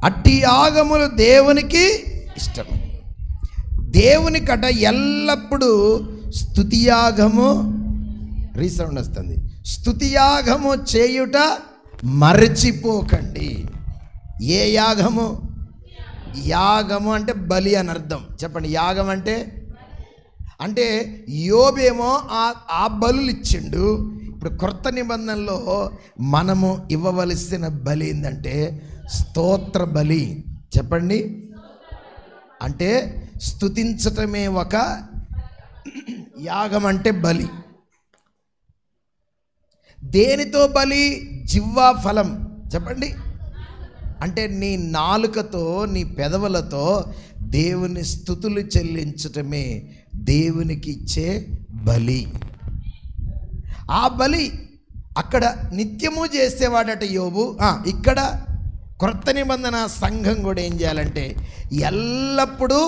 అట్టి యాగములు దేవునికి ఇష్టం. దేవునికట ఎల్లప్పుడూ స్తుతియాగము, రీసౌండ్ వస్తుంది, స్తుతియాగము చేయుట మరచిపోకండి. ఏ యాగము? యాగము అంటే బలి అని అర్థం. చెప్పండి, యాగం అంటే యోబేమో ఆ బలులు ఇచ్చిండు. ఇప్పుడు క్రొత్త నిబంధనలో మనము ఇవ్వవలసిన బలి ఏంటంటే స్తోత్ర బలి. చెప్పండి, అంటే స్తుతించటమే ఒక యాగం, అంటే బలి. దేనితో బలి? జివ్వా ఫలం. చెప్పండి, అంటే నీ నాలుకతో, నీ పెదవులతో దేవుని స్తుతులు చెల్లించటమే దేవునికి ఇచ్చే బలి. ఆ బలి అక్కడ నిత్యము చేసేవాడట యోబు. ఇక్కడ క్రొత్త నిబంధన సంఘం కూడా ఏం చేయాలంటే ఎల్లప్పుడూ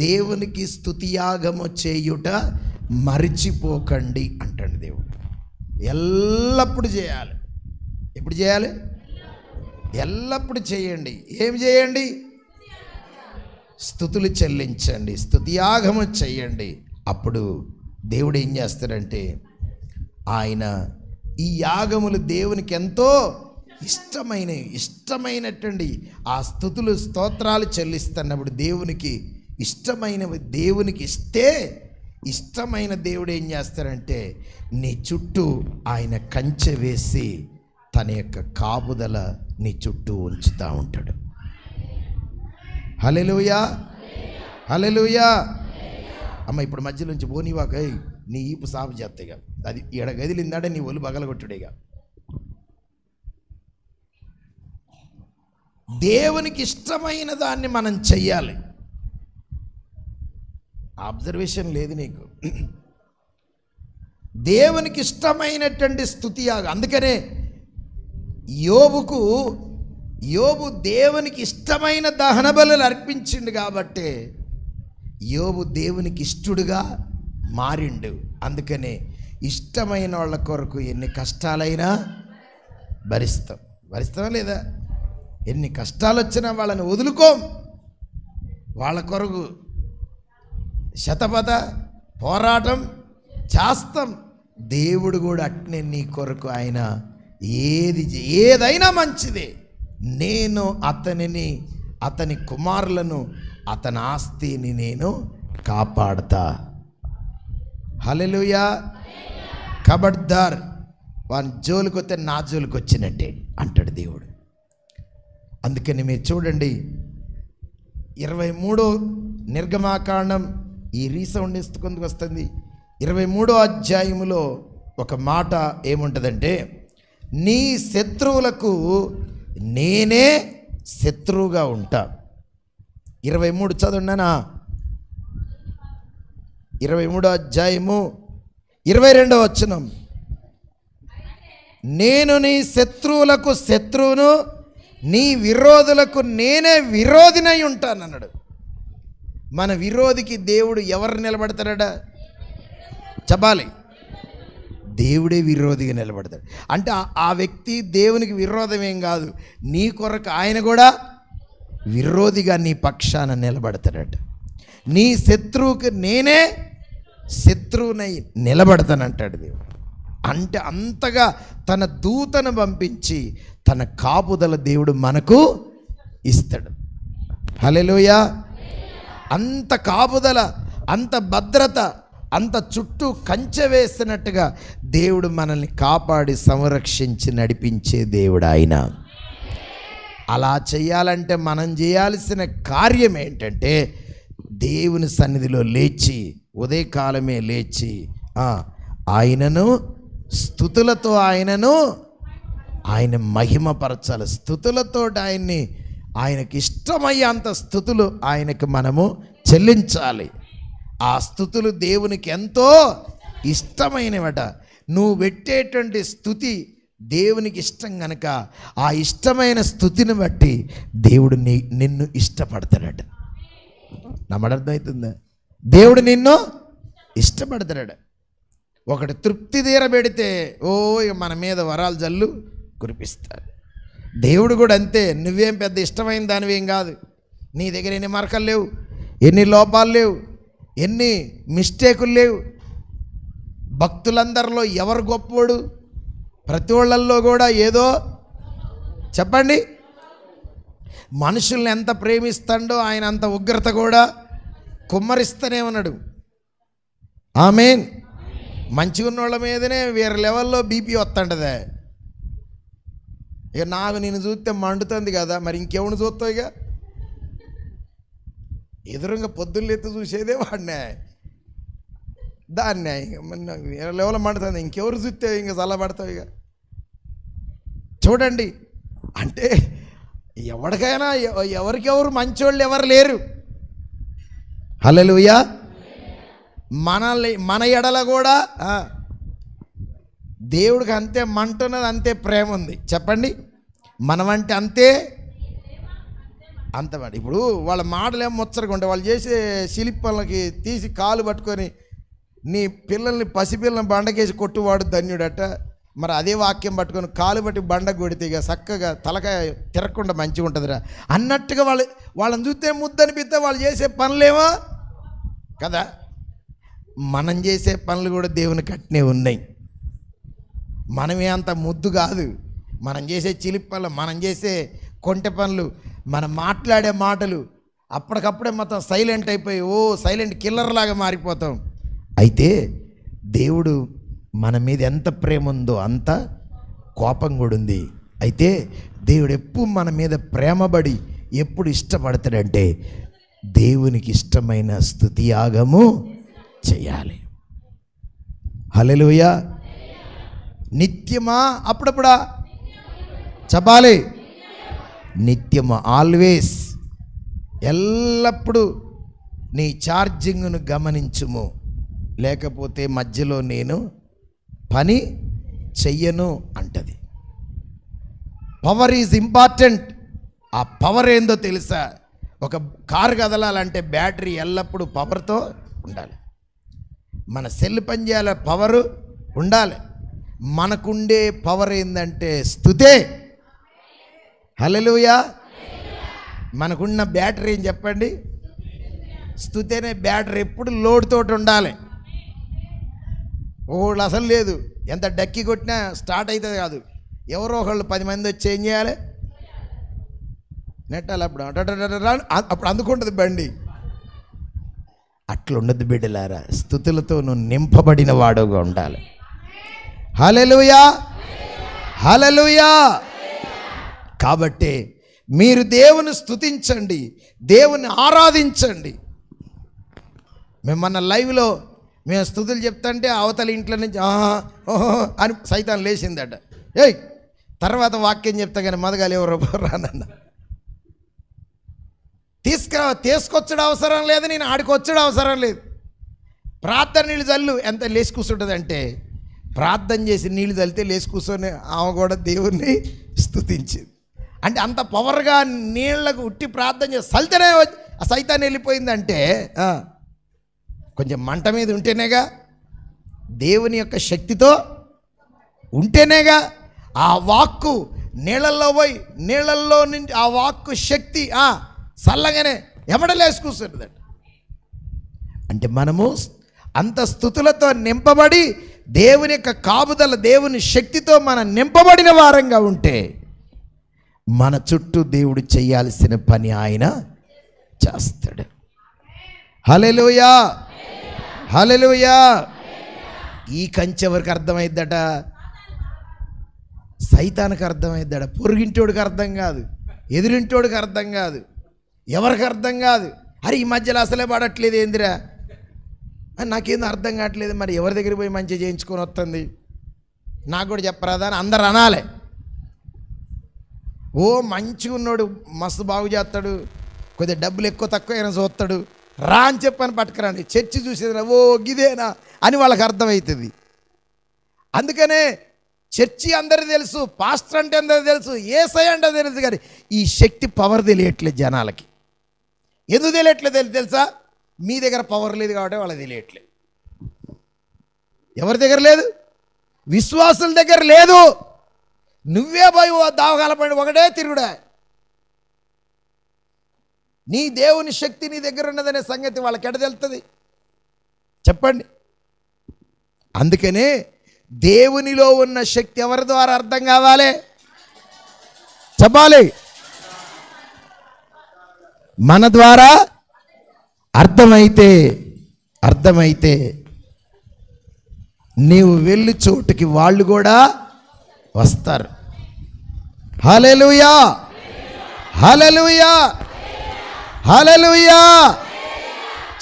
దేవునికి స్తుతియాగము చేయుట మరిచిపోకండి అంటాడు దేవుడు. ఎల్లప్పుడు చేయాలి. ఎప్పుడు చేయాలి? ఎల్లప్పుడు చేయండి. ఏం చేయండి? స్తుతులు చెల్లించండి, స్తుతియాగము చేయండి. అప్పుడు దేవుడు ఏం చేస్తాడంటే ఆయన ఈ యాగములు దేవునికి ఎంతో ఇష్టమైనటువంటి ఆ స్తుతులు స్తోత్రాలు చెల్లిస్తున్నప్పుడు దేవునికి ఇష్టమైనవి దేవునికి ఇస్తే, ఇష్టమైన దేవుడు ఏం చేస్తారంటే నీ చుట్టూ ఆయన కంచె వేసి తన యొక్క కాపుదల నీ చుట్టూ ఉంచుతూ ఉంటాడు. హల్లెలూయా, హల్లెలూయా. అమ్మ ఇప్పుడు మధ్యలో నుంచి పోనీవాక నీ ఈపు సాపు చేస్తాయిగా, అది ఎడ గదిలిందాడే నీ ఒళ్ళు బగలగొట్టుడేగా. దేవునికి ఇష్టమైన దాన్ని మనం చెయ్యాలి. అబ్జర్వేషన్ లేదు నీకు. దేవునికి ఇష్టమైనటువంటి స్తుతియాగం. అందుకనే యోబు దేవునికి ఇష్టమైన దహన బలులు అర్పించిండు కాబట్టి యోబు దేవునికి ఇష్టడుగా మారిండు. అందుకనే ఇష్టమైన వాళ్ళ కొరకు ఎన్ని కష్టాలైనా భరిస్తామా లేదా? ఎన్ని కష్టాలు వచ్చినా వాళ్ళని వదులుకోం. వాళ్ళ కొరకు శతపథ పోరాటం చేస్తాం. దేవుడు కూడా అట్నే నీ కొరకు ఆయన ఏదైనా మంచిదే, నేను అతని కుమారులను, అతని ఆస్తిని నేను కాపాడతా. హల్లెలూయా. ఖబర్దార్, వాని జోలికొస్తే నా జోలికి వచ్చినట్టే అంటాడు దేవుడు. అందుకని మీరు చూడండి 23 నిర్గమాకాండం, ఈ రీసౌండ్ కొందుకు వస్తుంది. 23వ అధ్యాయములో ఒక మాట ఏముంటుందంటే, నీ శత్రువులకు నేనే శత్రువుగా ఉంటా. 23 చదువున్నానా? 23వ అధ్యాయము 22వ వచనం, నేను నీ శత్రువులకు శత్రువును, నీ విరోధులకు నేనే విరోధినై ఉంటానన్నాడు. మన విరోధికి దేవుడు ఎవరు నిలబడతాడట? చెప్పాలి, దేవుడే విరోధిగా నిలబడతాడు. అంటే ఆ వ్యక్తి దేవునికి విరోధం ఏం కాదు, నీ కొరకు ఆయన కూడా విరోధిగా నీ పక్షాన నిలబడతాడట. నీ శత్రువుకి నేనే శత్రువునై నిలబడతానంటాడు దేవుడు. అంటే అంతగా తన దూతను పంపించి తన కాపుదల దేవుడు మనకు ఇస్తాడు. హల్లెలూయా. అంత కాపుదల, అంత భద్రత, అంత చుట్టూ కంచె వేసినట్టుగా దేవుడు మనల్ని కాపాడి సంరక్షించి నడిపించే దేవుడు ఆయన. అలా చేయాలంటే మనం చేయాల్సిన కార్యం ఏంటంటే దేవుని సన్నిధిలో లేచి, ఉదయకాలమే లేచి ఆయనను స్తుతులతో ఆయన మహిమపరచాలి. స్తుతులతో ఆయనకి ఇష్టమయ్యేంత స్తుతులు ఆయనకి మనము చెల్లించాలి. ఆ స్తుతులు దేవునికి ఎంతో ఇష్టమైనవట. నువ్వు పెట్టేటువంటి స్తుతి దేవునికి ఇష్టం గనక ఆ ఇష్టమైన స్తుతిని బట్టి దేవుడు నిన్ను ఇష్టపడతాడట. నమ్మడర్థమవుతుందా? దేవుడు నిన్ను ఇష్టపడతాడట. ఒకటి తృప్తి తీరబెడితే ఇక మన మీద వరాలు జల్లు కురిపిస్తాడు. దేవుడు కూడా అంతే. నువ్వేం పెద్ద ఇష్టమైన దానివేం కాదు. నీ దగ్గర ఎన్ని మరకలు లేవు, ఎన్ని లోపాలు లేవు, ఎన్ని మిస్టేకులు లేవు. భక్తులందరిలో ఎవరు గొప్పోడు? ప్రతి వాళ్ళల్లో కూడా ఏదో చెప్పండి. మనుషుల్ని ఎంత ప్రేమిస్తాడో ఆయన అంత ఉగ్రత కూడా కుమ్మరిస్తూనే ఉన్నాడు. ఆమేన్. మంచిగా ఉన్న వాళ్ళ మీదనే వేరే లెవెల్లో బీపీ వస్తుంటదే. ఇక నాకు నేను చూస్తే మండుతుంది కదా, మరి ఇంకెవరిని చూస్తావు? ఇక ఎదురుగా పొద్దున్న ఎత్తు చూసేదే వాడినే, దాన్నే. ఇక వేరే లెవెల్లో మండుతుంది, ఇంకెవరు చూస్తే ఇంకా చల్లబడతావు. ఇక చూడండి, అంటే ఎవరికైనా ఎవరికెవరు మంచోళ్ళు ఎవరు లేరు. హల్లెలూయా. మన ఎడల కూడా దేవుడికి అంతే మంట ఉన్నది, అంతే ప్రేమ ఉంది. చెప్పండి, మనమంటే అంతమంది. ఇప్పుడు వాళ్ళ మాటలు ఏమో ముచ్చరగా ఉంటాయి. వాళ్ళు చేసే శిల్పలకి తీసి కాలు పట్టుకొని నీ పిల్లల్ని, పసిపిల్లల్ని బండకేసి కొట్టువాడు ధన్యుడట. మరి అదే వాక్యం పట్టుకొని కాలు పట్టి బండ కొడితే ఇక చక్కగా తలకాయ తిరగకుండా మంచిగా ఉంటుందిరా అన్నట్టుగా వాళ్ళని చూస్తే ముద్దనిపిస్తే వాళ్ళు చేసే పనులేమో కదా. మనం చేసే పనులు కూడా దేవుని కట్నే ఉన్నాయి. మనమే అంత ముద్దు కాదు. మనం చేసే చిలిపి పనులు, మనం చేసే కొంటె పనులు, మనం మాట్లాడే మాటలు అప్పటికప్పుడే మొత్తం సైలెంట్ అయిపోయి సైలెంట్ కిల్లర్ లాగా మారిపోతాం. అయితే దేవుడు మన మీద ఎంత ప్రేమ ఉందో అంత కోపం కూడా ఉంది. అయితే దేవుడు ఎప్పుడు మన మీద ప్రేమబడి ఎప్పుడు ఇష్టపడతాడంటే దేవునికి ఇష్టమైన స్తుతి యాగము చేయాలి. హల్లెలూయా. నిత్యమా అప్పుడప్పుడా చెప్పాలి. నిత్యమా, ఆల్వేస్, ఎల్లప్పుడూ నీ ఛార్జింగ్ను గమనించుము, లేకపోతే మధ్యలో నేను పని చెయ్యను అంటది. Power is important. ఆ పవర్ ఏందో తెలుసా? ఒక కారు కదలాలంటే బ్యాటరీ ఎల్లప్పుడూ పవర్తో ఉండాలి. మన సెల్ పని చేయాలి, పవరు ఉండాలి. మనకుండే పవర్ ఏంటంటే స్తుతే. హల్లెలూయా. మనకున్న బ్యాటరీ ఏం చెప్పండి? స్తుతేనే బ్యాటరీ. ఎప్పుడు లోడ్ తోటి ఉండాలి. ఒకళ్ళు అసలు లేదు, ఎంత డక్కి కొట్టినా స్టార్ట్ అవుతుంది కాదు. ఎవరో ఒకళ్ళు 10 మంది వచ్చి ఏం చేయాలి? నెట్టాలి. అప్పుడు అందుకుంటుంది బండి. అట్లా ఉండదు బిడ్డలారా. స్తుతులతో నువ్వు నింపబడిన వాడుగా ఉండాలి. హల్లెలూయా, హల్లెలూయా. కాబట్టి మీరు దేవుని స్తుతించండి, దేవుని ఆరాధించండి. మేమన్న లైవ్లో మేము స్తుతులు చెప్తుంటే అవతల ఇంట్లో నుంచి అని సైతాన్ లేచిందట. తర్వాత వాక్యం చెప్తా కానీ మదగాలి ఎవరో రానన్న తీసుకొచ్చడం అవసరం లేదు, నేను ఆడికొచ్చడం అవసరం లేదు. ప్రార్థన నీళ్ళు చల్లు ఎంత లేచి కూర్చుంటుంది అంటే, ప్రార్థన చేసి నీళ్ళు చల్లితే లేచి కూర్చొని ఆమె కూడా దేవుణ్ణి స్తుతించింది. అంటే అంత పవర్గా నీళ్లకు ఉట్టి ప్రార్థన చేసి చల్లితేనే ఆ సైతాన్ని వెళ్ళిపోయిందంటే కొంచెం మంట మీద ఉంటేనేగా, దేవుని యొక్క శక్తితో ఉంటేనేగా. ఆ వాక్కు నీళ్ళల్లో పోయి నీళ్ళల్లో నుంచి ఆ వాక్కు శక్తి చల్లగానే ఎమడలేసి కూర్చుంటుందట. అంటే మనము అంత స్థుతులతో నింపబడి దేవుని యొక్క కాపుదల, దేవుని శక్తితో మనం నింపబడిన వారంగా ఉంటే మన చుట్టూ దేవుడు చేయాల్సిన పని ఆయన చేస్తాడు. హల్లెలూయా, హల్లెలూయా. ఈ కంచె ఎవరికి అర్థమైద్దట? సైతానికి అర్థమైద్దట. పొరుగింటోడికి అర్థం కాదు, ఎదురింటోడికి అర్థం కాదు, ఎవరికి అర్థం కాదు. అరే ఈ మధ్యలో అసలే పడట్లేదు ఏందిరా, నాకేందో అర్థం కావట్లేదు, మరి ఎవరి దగ్గర పోయి మంచిగా చేయించుకొని వస్తుంది, నాకు కూడా చెప్పరాదా అని అందరు అనాలి. ఓ మంచిగా ఉన్నాడు, మస్తు బాగు చేస్తాడు, కొద్దిగా డబ్బులు ఎక్కువ తక్కువ అయినా చూస్తాడు, రా అని చెప్పని పట్టుకురండి, చర్చి చూసేదిరా, ఓ గిదేనా అని వాళ్ళకి అర్థమవుతుంది. అందుకనే చర్చి అందరికీ తెలుసు, పాస్టర్ అంటే అందరికీ తెలుసు, యేసయ్య అంటే తెలుసు, కానీ ఈ శక్తి పవర్ తెలియట్లేదు జనాలకి. ఎందుకు తెలియట్లేదు తెలుసా? మీ దగ్గర పవర్ లేదు కాబట్టి వాళ్ళకి తెలియట్లేదు. ఎవరి దగ్గర లేదు? విశ్వాసుల దగ్గర లేదు. నువ్వే పోయి దావకాల పడి ఒకటే తిరుగుడా. నీ దేవుని శక్తి నీ దగ్గర ఉన్నదనే సంగతి వాళ్ళకి ఎడ తెలుస్తుంది చెప్పండి? అందుకనే దేవునిలో ఉన్న శక్తి ఎవరి ద్వారా అర్థం కావాలి? చెప్పాలి. మన ద్వారా అర్థమైతే నీవు వెళ్ళి చోటుకి వాళ్ళు కూడా వస్తారు. హల్లెలూయా, హల్లెలూయా, హల్లెలూయా.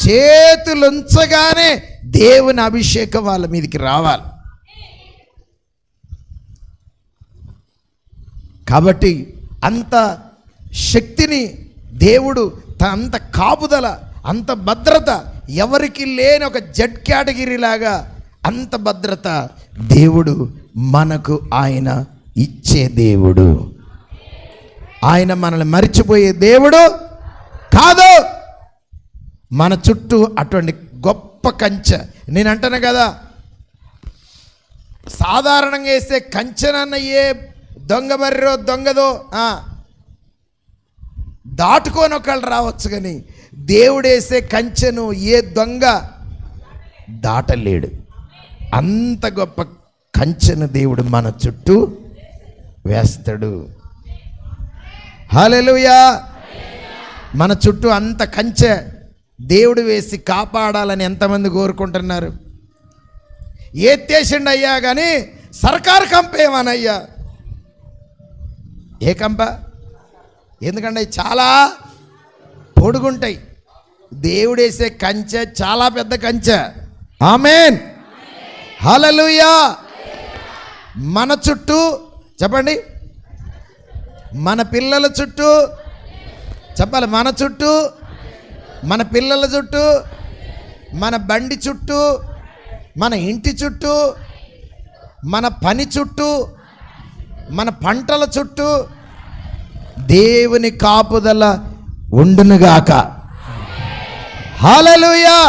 చేతులుంచగానే దేవుని అభిషేకం వాళ్ళ మీదకి రావాలి. కాబట్టి అంత శక్తిని దేవుడు, అంత కాపుదల, అంత భద్రత ఎవరికి లేని ఒక జెడ్ కేటగిరీ లాగా అంత భద్రత దేవుడు మనకు ఆయన ఇచ్చే దేవుడు. ఆయన మనల్ని మరిచిపోయే దేవుడు కాదు. మన చుట్టూ అటువంటి గొప్ప కంచె. నేను అంటాను కదా, సాధారణంగా వేసే కంచెనన్న ఏ దొంగ బర్రెో దొంగదో దాటుకొని ఒకళ్ళు రావచ్చు, కానీ దేవుడు వేసే కంచెను ఏ దొంగ దాటలేడు. అంత గొప్ప కంచెను దేవుడు మన చుట్టూ వేస్తాడు. హల్లెలూయా. మన చుట్టూ అంత కంచె దేవుడు వేసి కాపాడాలని ఎంతమంది కోరుకుంటున్నారు? ఎత్తేసిండు అయ్యా, కానీ సర్కారు కంపేమనయ్యా. ఏ కంప? ఎందుకంటే చాలా పొడుగుంటాయి. దేవుడు వేసే కంచె చాలా పెద్ద కంచె. ఆమేన్, హల్లెలూయా. మన చుట్టూ చెప్పండి, మన పిల్లల చుట్టూ చెప్పాలి, మన చుట్టూ, మన పిల్లల చుట్టూ, మన బండి చుట్టూ, మన ఇంటి చుట్టూ, మన పని చుట్టూ, మన పంటల చుట్టూ దేవుని కాపుదల ఉండునుగాక. హల్లెలూయా.